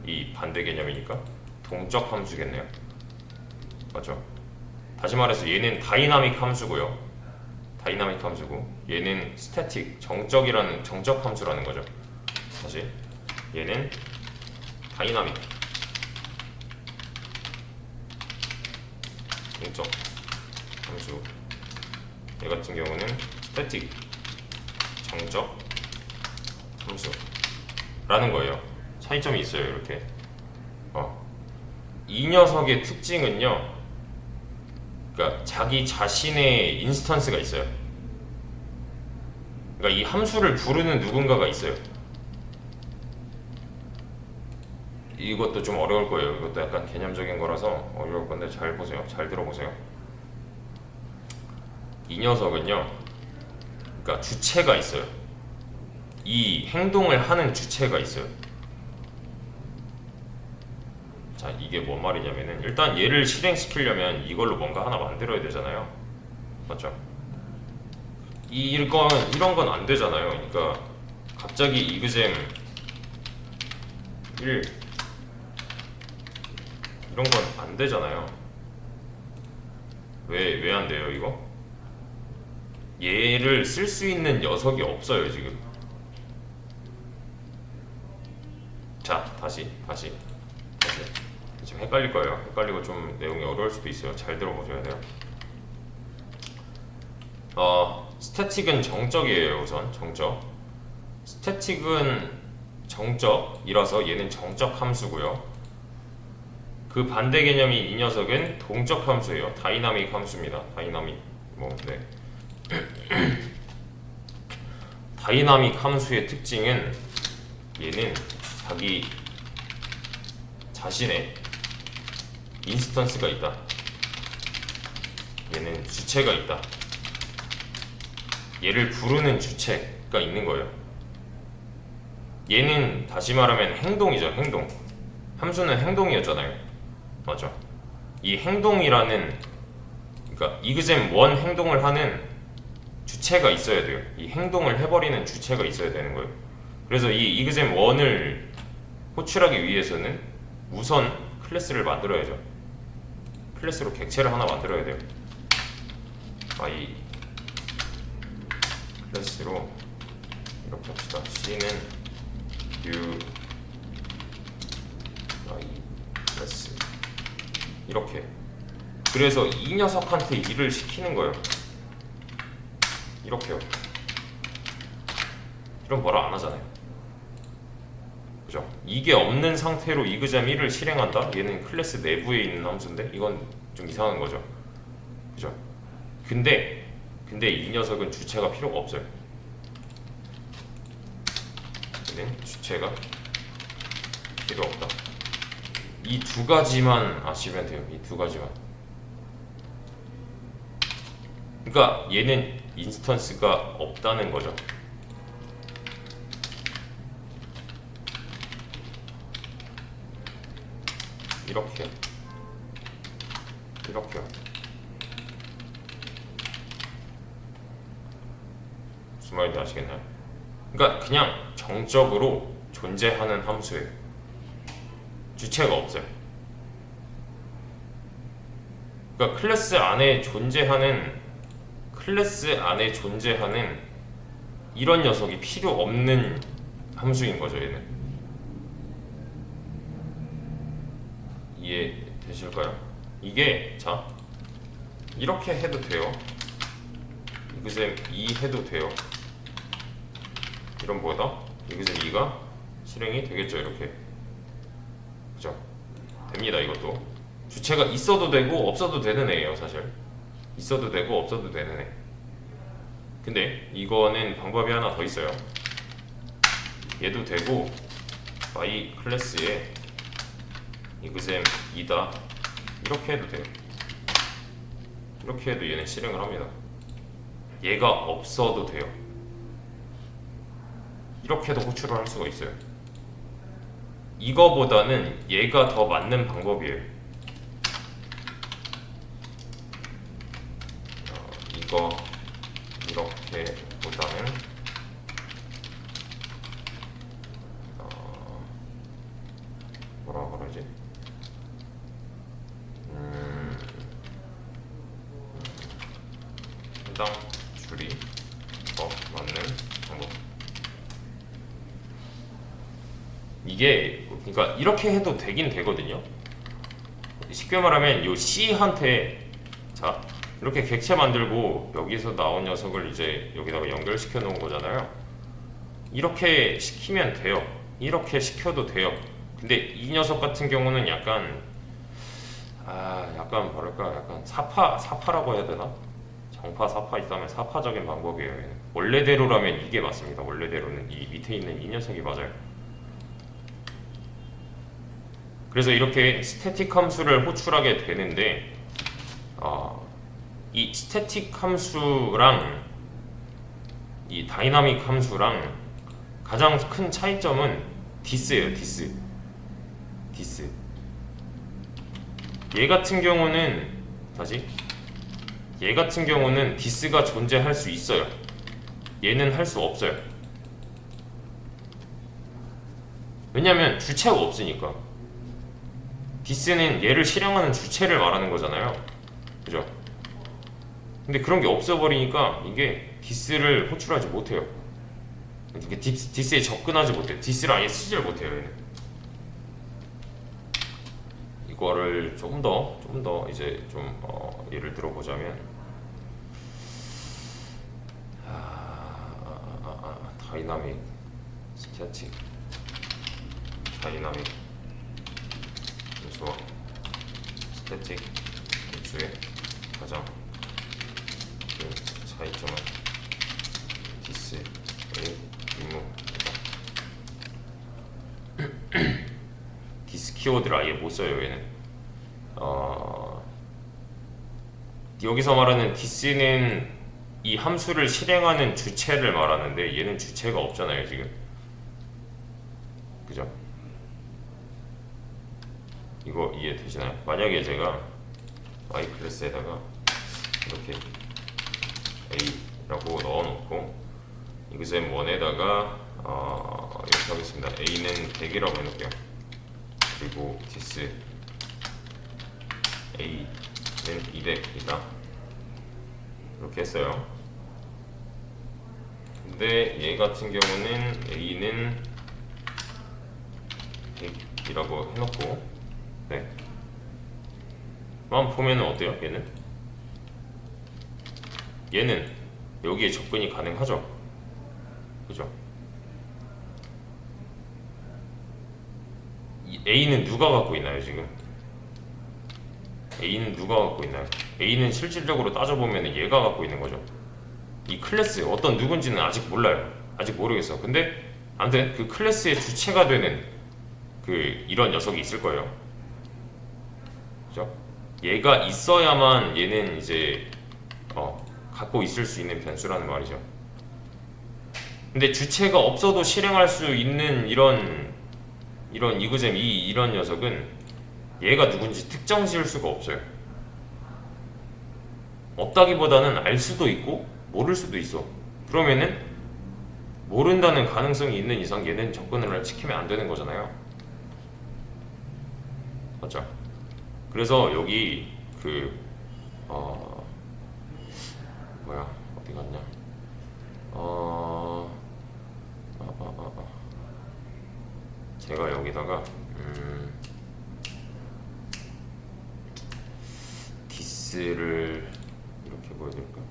이 반대 개념이니까 동적 함수겠네요. 맞죠? 다시 말해서 얘는 다이나믹 함수고요. 다이나믹 함수고 얘는 스태틱 정적이라는 정적 함수라는 거죠. 다시 얘는 다이나믹 동적 함수, 얘 같은 경우는 스태틱 정적 함수라는 거예요. 차이점이 있어요. 이렇게 이 녀석의 특징은요, 그러니까 자기 자신의 인스턴스가 있어요. 그러니까 이 함수를 부르는 누군가가 있어요. 이것도 좀 어려울 거예요. 이것도 약간 개념적인 거라서 어려울 건데 잘 보세요. 잘 들어보세요. 이 녀석은요, 그러니까 주체가 있어요. 이 행동을 하는 주체가 있어요. 자, 이게 뭔 말이냐면은 일단 얘를 실행시키려면 이걸로 뭔가 하나 만들어야 되잖아요. 맞죠? 이런 건 안 되잖아요. 그러니까 갑자기 이그잼 1 이런 건 안 되잖아요. 왜 안 돼요, 이거? 얘를 쓸 수 있는 녀석이 없어요, 지금. 자, 다시. 지금 헷갈릴 거예요. 헷갈리고 좀 내용이 어려울 수도 있어요. 잘 들어보셔야 돼요. 스태틱은 정적이에요. 우선 정적. 스태틱은 정적이라서 얘는 정적 함수고요. 그 반대 개념이 이 녀석은 동적 함수예요. 다이나믹 함수입니다. 다이나믹 네. 다이나믹 함수의 특징은 얘는 자기 자신의 인스턴스가 있다. 얘는 주체가 있다. 얘를 부르는 주체가 있는 거예요. 얘는 다시 말하면 행동이죠. 행동. 함수는 행동이었잖아요. 맞죠? 이 행동이라는, 그러니까 이그잼 1 행동을 하는 주체가 있어야 돼요. 이 행동을 해버리는 주체가 있어야 되는 거예요. 그래서 이 이그잼 1을 호출하기 위해서는 우선 클래스를 만들어야죠. 클래스로 객체를 하나 만들어야 돼요. 이 클래스로 이렇게 합시다. C는 view 클래스 이렇게. 그래서 이 녀석한테 일을 시키는 거예요. 이렇게요. 이런 뭐라 안 하잖아요. 그죠? 이게 없는 상태로 이그잼 1을 실행한다? 얘는 클래스 내부에 있는 함수인데 이건 좀 이상한 거죠. 그죠? 근데 이 녀석은 주체가 필요가 없어요. 얘는 주체가 필요 없다. 이 두 가지만 아시면 돼요. 이 두 가지만. 그러니까 얘는 인스턴스가 없다는 거죠. 이렇게요. 무슨 말인지 아시겠나요? 그러니까 그냥 정적으로 존재하는 함수예요. 주체가 없어요. 그러니까 클래스 안에 존재하는 이런 녀석이 필요 없는 함수인 거죠. 얘는. 이해되실까요? 이게 자 이렇게 해도 돼요. 이그잼 2 해도 돼요. 이런 뭐다? 이그잼 2가 실행이 되겠죠. 이렇게. 그죠? 됩니다. 이것도 주체가 있어도 되고 없어도 되는 애예요. 사실 있어도 되고 없어도 되는 애. 근데 이거는 방법이 하나 더 있어요. 얘도 되고 y 클래스에 이그잼 2다 이렇게 해도 돼요. 이렇게 해도 얘는 실행을 합니다. 얘가 없어도 돼요. 이렇게도 호출을 할 수가 있어요. 이거보다는 얘가 더 맞는 방법이에요. 이거 이렇게 보다는 뭐라 그러지? 해당 줄이 더 맞는 방법. 이게 그러니까 이렇게 해도 되긴 되거든요. 쉽게 말하면 요 C한테 자 이렇게 객체 만들고 여기서 나온 녀석을 이제 여기다가 연결시켜 놓은 거잖아요. 이렇게 시키면 돼요. 이렇게 시켜도 돼요. 근데 이 녀석 같은 경우는 약간 약간 뭐랄까 약간 사파라고 해야 되나? 정파 사파 있다면 사파적인 방법이에요. 원래대로라면 이게 맞습니다. 원래대로는 이 밑에 있는 이 녀석이 맞아요. 그래서 이렇게 스태틱 함수를 호출하게 되는데 이 스태틱 함수랑 이 다이나믹 함수랑 가장 큰 차이점은 디스예요. 디스. 얘 같은 경우는 얘 같은 경우는 디스가 존재할 수 있어요. 얘는 할 수 없어요. 왜냐면 주체가 없으니까. 디스는 얘를 실행하는 주체를 말하는 거잖아요. 그죠? 근데 그런 게 없어버리니까 이게 디스를 호출하지 못해요. 이게 디스에 접근하지 못해요. 디스를 아예 쓰질 못해요. 얘는. 이거를 조금 더 이제 좀 예를 들어보자면 다이나믹 스태틱 다이나믹 함수와 스태틱 함수의 가장 큰 차이점은 디스의 임무이다. 디스 키워드를 아예 못 써요. 얘는 여기서 말하는 디스는 이 함수를 실행하는 주체를 말하는데 얘는 주체가 없잖아요 지금. 그죠? 이거 이해되시나요? 만약에 제가 y 클래스에다가 이렇게 a라고 넣어놓고 exam1에다가 이렇게 하겠습니다. a는 100이라고 해놓을게요. 그리고 디스 a는 200이다 이렇게 했어요. 근데 얘 같은 경우는 a는 100이라고 해놓고 네. 만 보면은 어때요? 얘는 여기에 접근이 가능하죠. 그죠? 이 A는 누가 갖고 있나요 지금? A는 누가 갖고 있나요? A는 실질적으로 따져보면 얘가 갖고 있는 거죠. 이 클래스 어떤 누군지는 아직 몰라요. 아직 모르겠어. 근데 아무튼 그 클래스의 주체가 되는 이런 녀석이 있을 거예요. 그죠? 얘가 있어야만 얘는 이제 갖고 있을 수 있는 변수라는 말이죠. 근데 주체가 없어도 실행할 수 있는 이런 이그잼 이런 녀석은 얘가 누군지 특정 지을 수가 없어요. 없다기보다는 알 수도 있고 모를 수도 있어. 그러면은 모른다는 가능성이 있는 이상 얘는 접근을 시키면 안 되는 거잖아요. 맞죠? 그래서 여기 어디 갔냐? 제가 여기다가 디스를 이렇게 보여드릴까?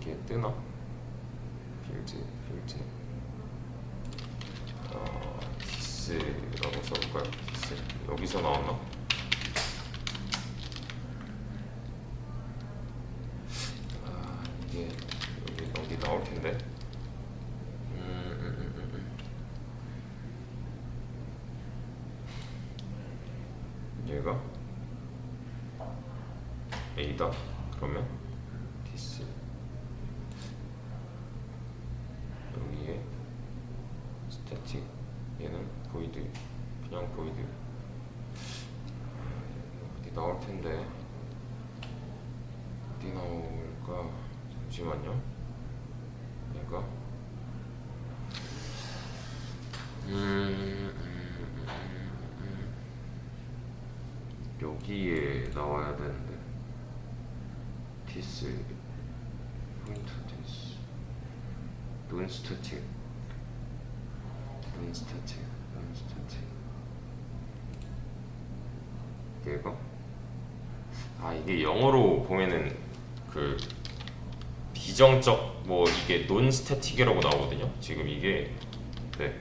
이게 뜨나? 필드 디스라고 써볼까요? 디스 여기서 나왔나? 이게 여기 나올 텐데. 얘가 A다. 그러면 디스 여기에 스태틱, 얘는 보이드, 그냥 보이드. 어디 나올 텐데 어디 나올까? 잠시만요. 얘가 여기에 나와야 되는데 디스 포인트 디스 논스태틱 얘가 이게 영어로 보면은 그 비정적 뭐 이게 논스태틱이라고 나오거든요. 지금 이게 네.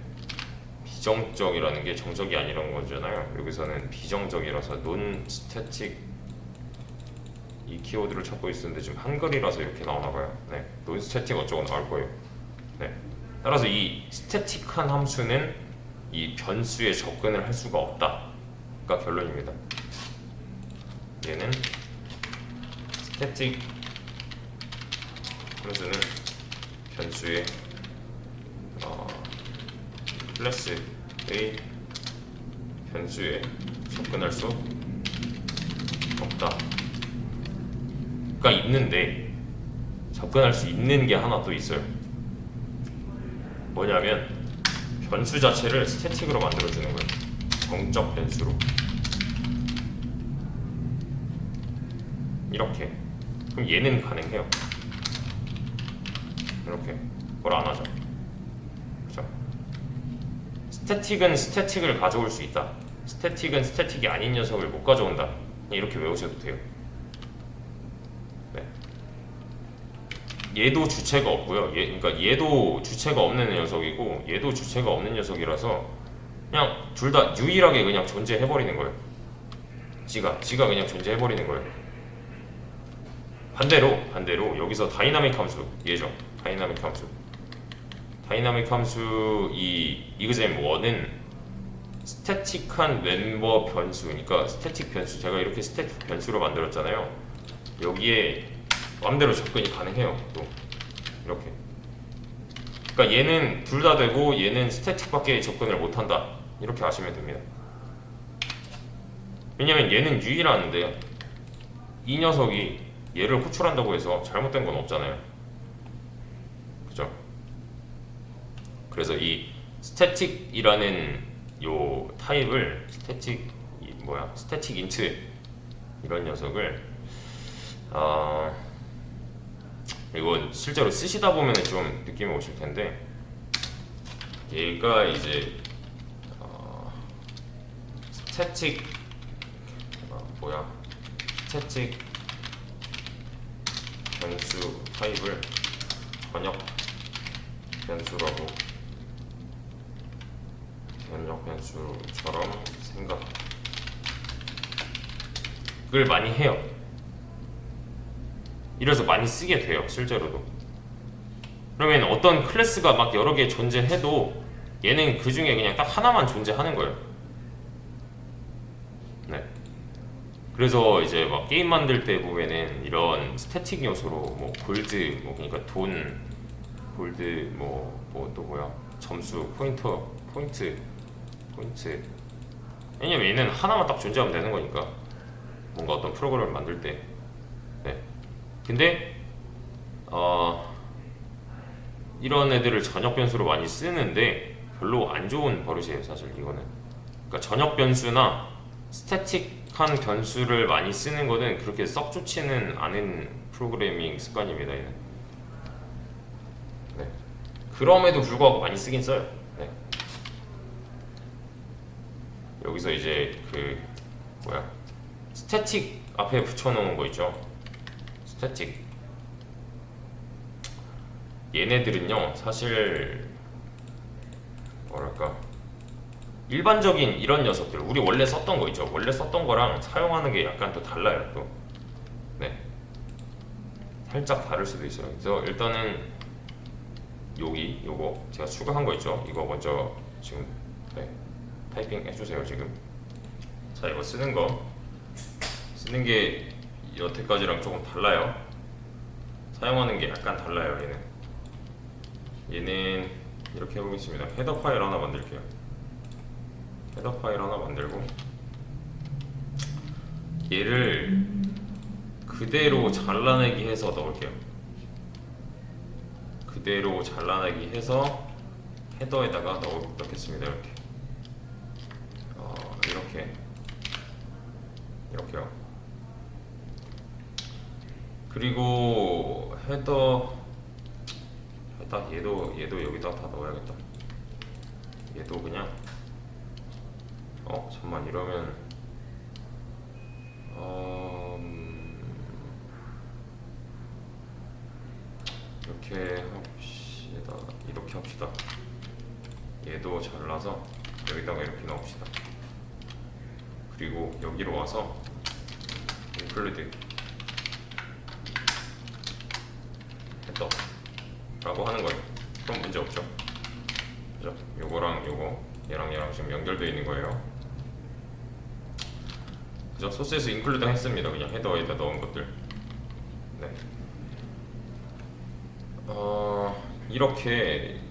비정적이라는 게 정적이 아니라는 거잖아요. 여기서는 비정적이라서 논스태틱 이 키워드를 찾고 있었는데 지금 한글이라서 이렇게 나오나봐요. 네, 논스태틱 어쩌고 나올 거예요. 네, 따라서 이 스태틱한 함수는 이 변수에 접근을 할 수가 없다가 결론입니다. 얘는 스태틱 함수는 변수에 클래스의 변수에 접근할 수 없다. 가 있는데 접근할 수 있는 게 하나 또 있어요. 뭐냐면 변수 자체를 스태틱으로 만들어주는 거예요. 정적 변수로. 이렇게. 그럼 얘는 가능해요. 이렇게. 그걸 안 하죠. 그죠? 스태틱은 스태틱을 가져올 수 있다. 스태틱은 스태틱이 아닌 녀석을 못 가져온다. 이렇게 외우셔도 돼요. 네. 얘도 주체가 없고요. 그러니까 얘도 주체가 없는 녀석이고 얘도 주체가 없는 녀석이라서 그냥 둘 다 유일하게 그냥 존재해버리는 거예요. 지가 그냥 존재해버리는 거예요. 반대로 여기서 다이나믹 함수 얘죠. 다이나믹 함수 이 exam1은 스태틱한 멤버 변수, 그러니까 스태틱 변수, 제가 이렇게 스태틱 변수로 만들었잖아요. 여기에 마음대로 접근이 가능해요. 또 이렇게. 그러니까 얘는 둘 다 되고 얘는 스태틱밖에 접근을 못한다. 이렇게 아시면 됩니다. 왜냐면 얘는 유일한데 이 녀석이 얘를 호출한다고 해서 잘못된 건 없잖아요. 그죠? 그래서 이 스태틱이라는 요 타입을 스태틱 인트 이런 녀석을 이건 실제로 쓰시다 보면 좀 느낌이 오실 텐데 얘가 이제 스태틱 스태틱 변수 타입을 전역 변수처럼 생각을 많이 해요. 이래서 많이 쓰게 돼요. 실제로도. 그러면 어떤 클래스가 막 여러 개 존재해도 얘는 그 중에 그냥 딱 하나만 존재하는 거예요. 네. 그래서 이제 막 게임 만들 때 보면은 이런 스태틱 요소로 뭐 골드, 뭐 그러니까 돈, 골드, 뭐 또 뭐야, 점수, 포인트. 왜냐면 얘는 하나만 딱 존재하면 되는 거니까. 뭔가 어떤 프로그램을 만들 때. 네. 근데 이런 애들을 전역 변수로 많이 쓰는데 별로 안 좋은 버릇이에요, 사실 이거는. 그러니까 전역 변수나 스태틱한 변수를 많이 쓰는 거는 그렇게 썩 좋지는 않은 프로그래밍 습관입니다, 얘는. 네. 그럼에도 불구하고 많이 쓰긴 써요. 네. 여기서 이제 스태틱 앞에 붙여놓은 거 있죠. 스태틱. 얘네들은요, 사실 뭐랄까, 일반적인 이런 녀석들, 우리 원래 썼던 거 있죠. 원래 썼던 거랑 사용하는 게 약간 또 달라요, 또. 네. 살짝 다를 수도 있어요. 그래서 일단은 요거 제가 추가한 거 있죠. 이거 먼저 지금 타이핑 해주세요, 지금. 자, 이거 쓰는 게 여태까지랑 조금 달라요. 사용하는 게 약간 달라요. 얘는 이렇게 해보겠습니다. 헤더 파일 하나 만들게요. 헤더 파일 하나 만들고 얘를 그대로 잘라내기 해서 넣을게요. 그대로 잘라내기 해서 헤더에다가 넣겠습니다. 이렇게 이렇게요. 그리고 헤더 얘도 여기다 다 넣어야겠다. 얘도 그냥 잠만 이러면 이렇게 합시다. 얘도 잘라서 여기다가 이렇게 넣읍시다. 그리고 여기로 와서 include 헤더 라고 하는 거예요. 그럼 문제 없죠. 그죠? 요거랑 요거 얘랑 지금 연결되어 있는 거예요. 그죠? 소스에서 include 했습니다. 그냥 헤더에다 넣은 것들. 네.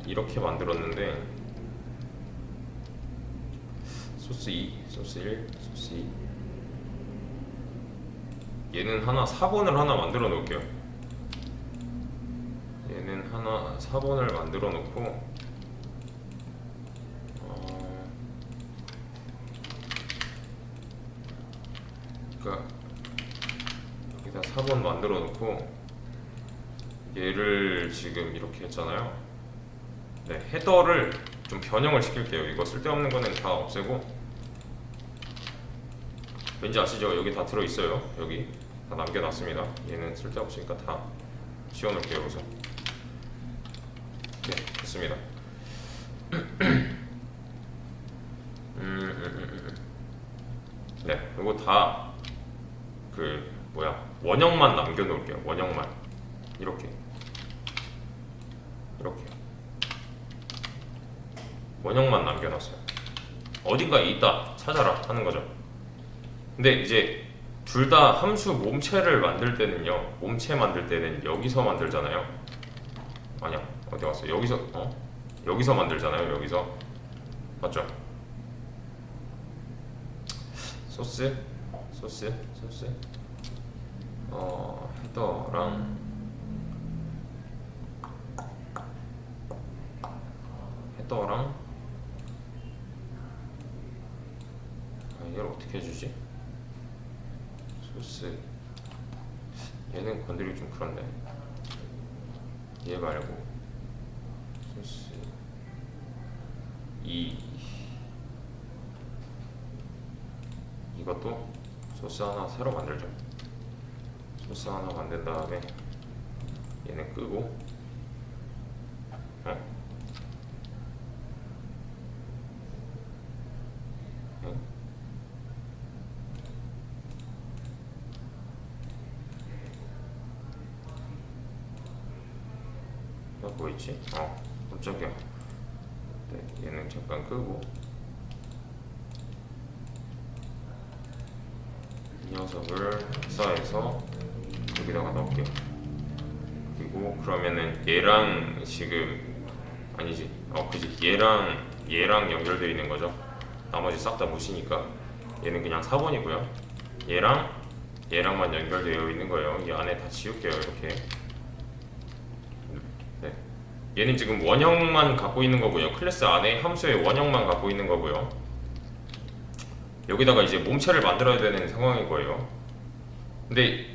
이렇게 만들었는데 소스 2, 소스 1, 소스 2 얘는 하나 4번을 하나 만들어 놓을게요. 얘는 하나 4번을 만들어 놓고 그러니까 여기다 4번 만들어 놓고 얘를 지금 이렇게 했잖아요. 네, 헤더를 좀 변형을 시킬게요. 이거 쓸데없는 거는 다 없애고, 왠지 아시죠? 여기 다 들어있어요. 여기 다 남겨놨습니다. 얘는 쓸데없으니까 다 지워놓을게요. 여기서. 네, 됐습니다. 네, 이거 다 원형만 남겨놓을게요. 원형만 이렇게 원형만 남겨놨어요. 어딘가에 있다 찾아라 하는 거죠. 근데 이제 둘 다 함수 몸체를 만들 때는요, 몸체 만들 때는 여기서 만들잖아요. 아니야, 어디 갔어? 여기서 만들잖아요. 여기서 맞죠? 소스 헤더랑 얘를 어떻게 해주지? 소스 얘는 건드리기 좀 그런데 얘 말고 소스 2 이것도 소스 하나 새로 만들죠. 소스 하나 만든 다음에 얘는 끄고 뭐 있지? 깜짝이야. 네, 얘는 잠깐 끄고 이 녀석을 흡사해서 여기다가 넣을게요. 그리고 그러면은 얘랑 지금 아니지, 그지, 얘랑 연결되어 있는 거죠. 나머지 싹 다 무시니까 얘는 그냥 4번이고요. 얘랑만 연결되어 있는 거예요. 이 안에 다 지울게요. 이렇게. 네. 얘는 지금 원형만 갖고 있는 거고요. 클래스 안에 함수의 원형만 갖고 있는 거고요. 여기다가 이제 몸체를 만들어야 되는 상황인 거예요. 근데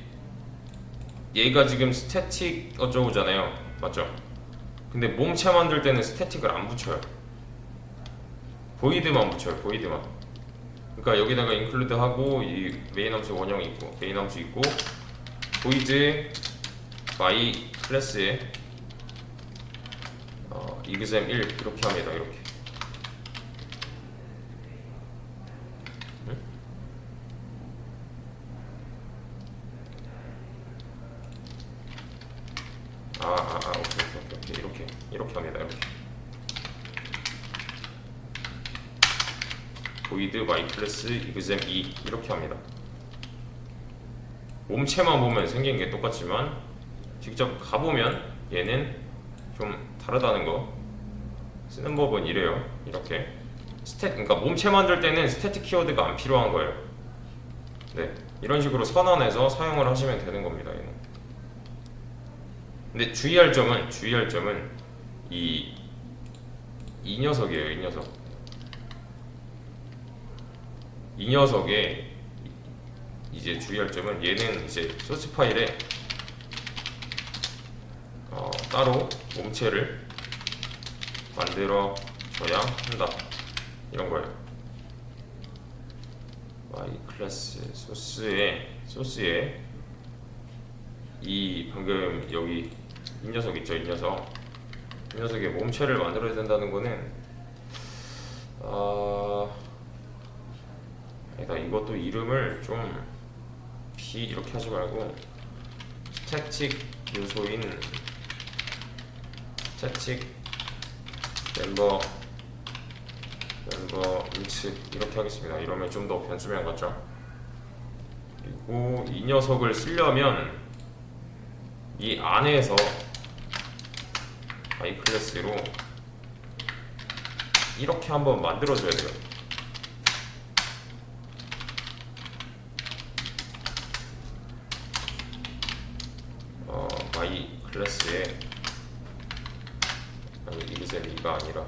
얘가 지금 스태틱 어쩌고잖아요. 맞죠? 근데 몸체 만들 때는 스태틱을 안 붙여요. 보이드만 붙여요. 보이드만. 그러니까 여기다가 include 하고 이 메인 함수 원형 있고 메인 함수 있고 보이드 by 클래스에 exam 1 이렇게 합니다. 이렇게. 오케이. 이렇게 합니다. 이렇게. void my class exam 2 이렇게 합니다. 몸체만 보면 생긴 게 똑같지만 직접 가보면 얘는 좀 다르다는 거 쓰는 법은 이래요. 이렇게 그러니까 몸체 만들 때는 스태틱 키워드가 안 필요한 거예요. 네, 이런 식으로 선언해서 사용을 하시면 되는 겁니다. 얘는. 근데 주의할 점은 이 녀석이에요. 이 녀석에 이제 주의할 점은 얘는 이제 소스 파일에 따로 몸체를 만들어 줘야 한다, 이런 거예요. y 클래스 소스에 이 방금 여기 이 녀석 있죠, 이 녀석의 몸체를 만들어야 된다는 거는 아니다, 이것도 이름을 좀 이렇게 하지 말고 스태틱 요소인 스태틱 멤버 인츠 이렇게 하겠습니다. 이러면 좀 더 변수명 같죠? 그리고 이 녀석을 쓰려면 이 안에서 i 클래스로 이렇게 한번 만들어줘야 돼요. i 클래스에 이리가 아니라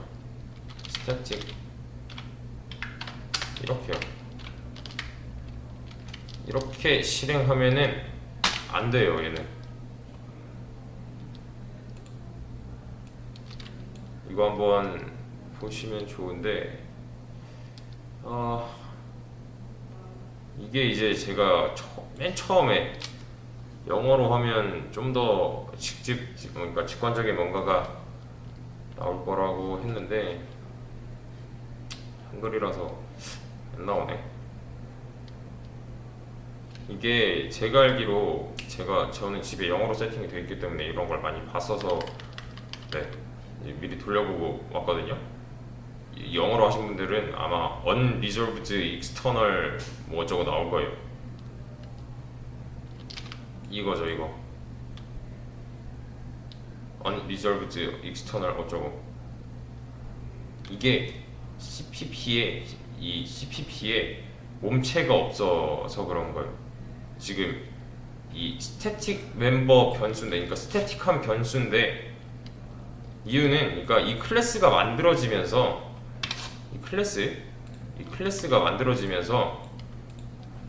스태틱 이렇게요. 이렇게 실행하면은 안 돼요, 얘는. 이거 한번 보시면 좋은데, 이게 이제 제가 맨 처음에 영어로 하면 좀 더 그러니까 직관적인 뭔가가 나올 거라고 했는데 한글이라서 안 나오네. 이게 제가 알기로 저는 집에 영어로 세팅이 되어 있기 때문에 이런 걸 많이 봤어서 네, 미리 돌려보고 왔거든요. 영어로 하신 분들은 아마 unresolved external 뭐 어쩌고 나올 거예요. 이거죠, 이거. unresolved external 어쩌고. 이게 CPP에 몸체가 없어서 그런 거예요. 지금 이 스태틱 멤버 변수인데, 그러니까 스태틱한 변수인데, 이유는 그러니까 이 클래스가 만들어지면서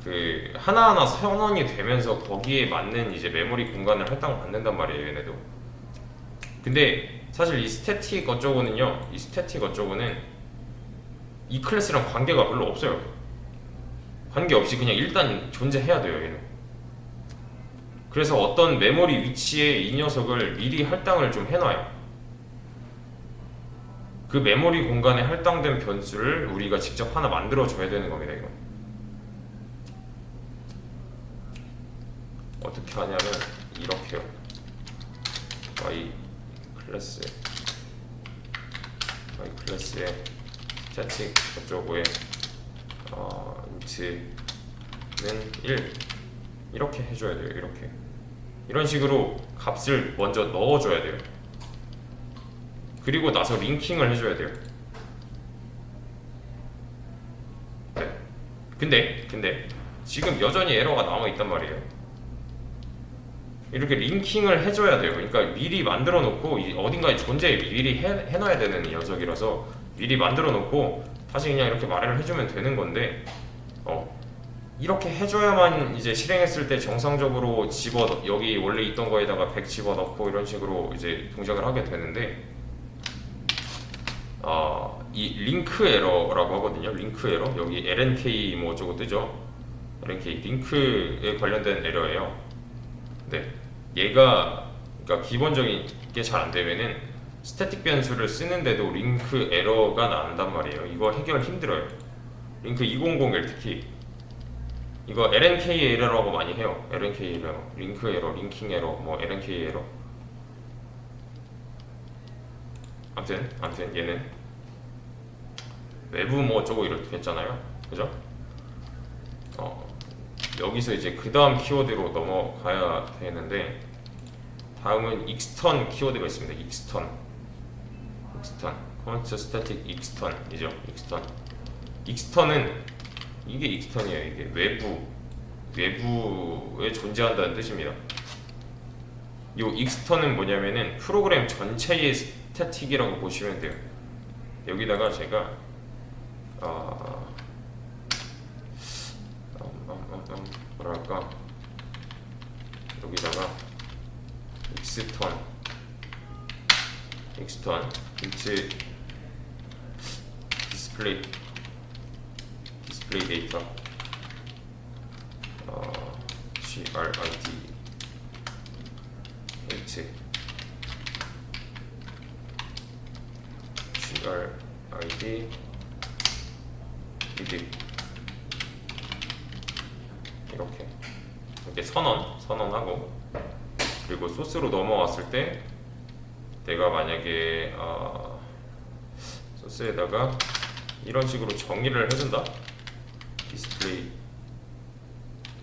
그 하나하나 선언이 되면서 거기에 맞는 이제 메모리 공간을 할당받는단 말이에요, 얘네도. 근데 사실 이 스태틱 어쩌고는요, 이 클래스랑 관계가 별로 없어요. 관계없이 그냥 일단 존재해야 돼요, 얘는. 그래서 어떤 메모리 위치에 이 녀석을 미리 할당을 좀 해놔요. 그 메모리 공간에 할당된 변수를 우리가 직접 하나 만들어줘야 되는 겁니다, 이거. 어떻게 하냐면 이렇게요. y 클래스에 스태틱 어쩌고에 int는 1 이렇게 해줘야 돼요. 이런 식으로 값을 먼저 넣어줘야 돼요. 그리고 나서 링킹을 해줘야 돼요. 네. 근데 지금 여전히 에러가 남아있단 말이에요. 이렇게 링킹을 해줘야 돼요. 그러니까 미리 만들어 놓고 어딘가에 존재에 미리 해놔야 되는 녀석이라서 미리 만들어 놓고 다시 그냥 이렇게 말을 해주면 되는 건데, 이렇게 해줘야만 이제 실행했을 때 정상적으로 여기 원래 있던 거에다가 100 집어넣고 이런 식으로 이제 동작을 하게 되는데, 이 링크 에러라고 하거든요. 링크 에러. 여기 LNK 뭐 어쩌고 뜨죠. LNK 링크에 관련된 에러예요. 네, 얘가 그러니까 기본적인 게 잘 안 되면은 스태틱 변수를 쓰는데도 링크 에러가 난단 말이에요. 이거 해결 힘들어요. 링크 200L 특히 이거 LNK 에러라고 많이 해요. LNK 에러, 링크 에러, 링킹 에러, 뭐 LNK 에러. 아무튼 얘는 외부 뭐 어쩌고 이렇게 했잖아요. 그죠? 여기서 이제 그 다음 키워드로 넘어가야 되는데, 다음은 extern 키워드가 있습니다. extern point static extern이죠. extern은 이게 extern이에요. 이게 외부에 존재한다는 뜻입니다. 이 extern은 뭐냐면은 프로그램 전체의 스태틱이라고 보시면 돼요. 여기다가 제가 뭐랄까, 여기다가 extern int display data grid int grid id 이렇게 선언하고, 그리고 소스로 넘어왔을 때 내가 만약에 소스에다가 이런 식으로 정의를 해준다.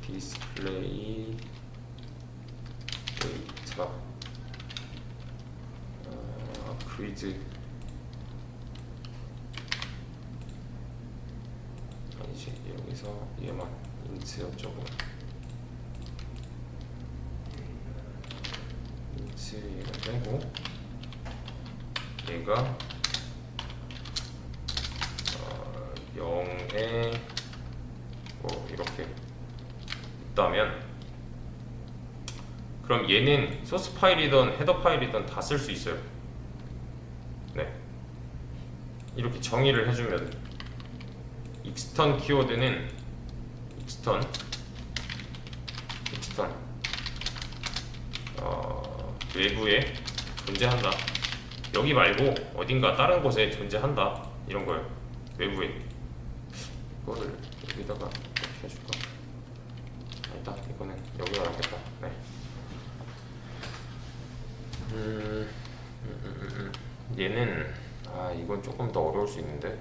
디스플레이 데이터 그리드 아니지, 여기서 얘만 인트 어쩌고 얘를 빼고 얘가 0에 뭐 이렇게 있다면, 그럼 얘는 소스 파일이든 헤더 파일이든 다 쓸 수 있어요. 네, 이렇게 정의를 해주면 extern 키워드는 extern 외부에 존재한다. 여기 말고 어딘가 다른 곳에 존재한다, 이런 거예요. 외부에. 이거를 여기다가 이렇게 해줄까? 아니다, 이거는 여기가 낫겠다. 네. 얘는 이건 조금 더 어려울 수 있는데.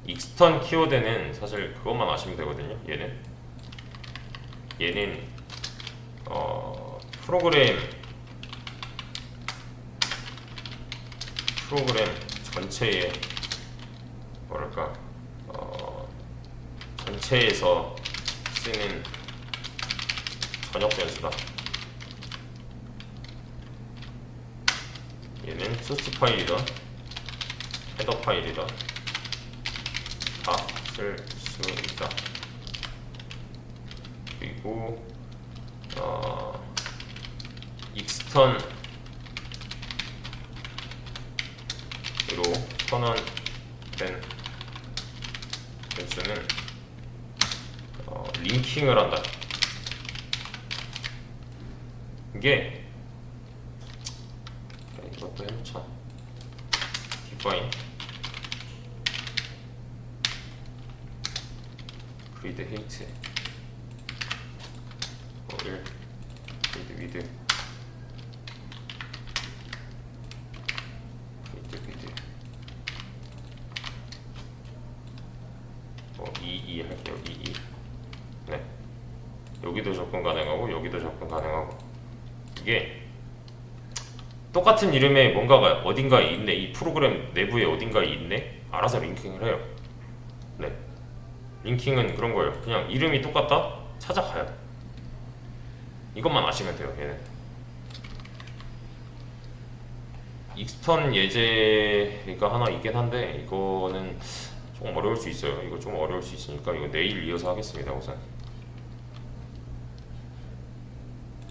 익스턴 키워드는 사실 그것만 아시면 되거든요. 얘는 프로그램 전체에 뭐랄까, 전체에서 쓰는 전역 변수다. 얘는 소스 파일이든 헤더 파일이든 다 쓸 수 있다. 그리고 익스턴으로 선언된 변수는 링킹을 한다. 이게 이것도 해놓자. define grid height 1 grid width grid 22 할게요. 22. 네, 여기도 접근 가능하고 여기도 접근 가능하고. 이게 똑같은 이름의 뭔가가 어딘가에 있네, 이 프로그램 내부에 어딘가에 있네, 알아서 링킹을 해요. 네, 링킹은 그런 거예요. 그냥 이름이 똑같다? 찾아가요. 이것만 아시면 돼요. 얘는 익스턴 예제가 하나 있긴 한데 이거는 조금 어려울 수 있어요. 이거 좀 어려울 수 있으니까 이거 내일 이어서 하겠습니다. 우선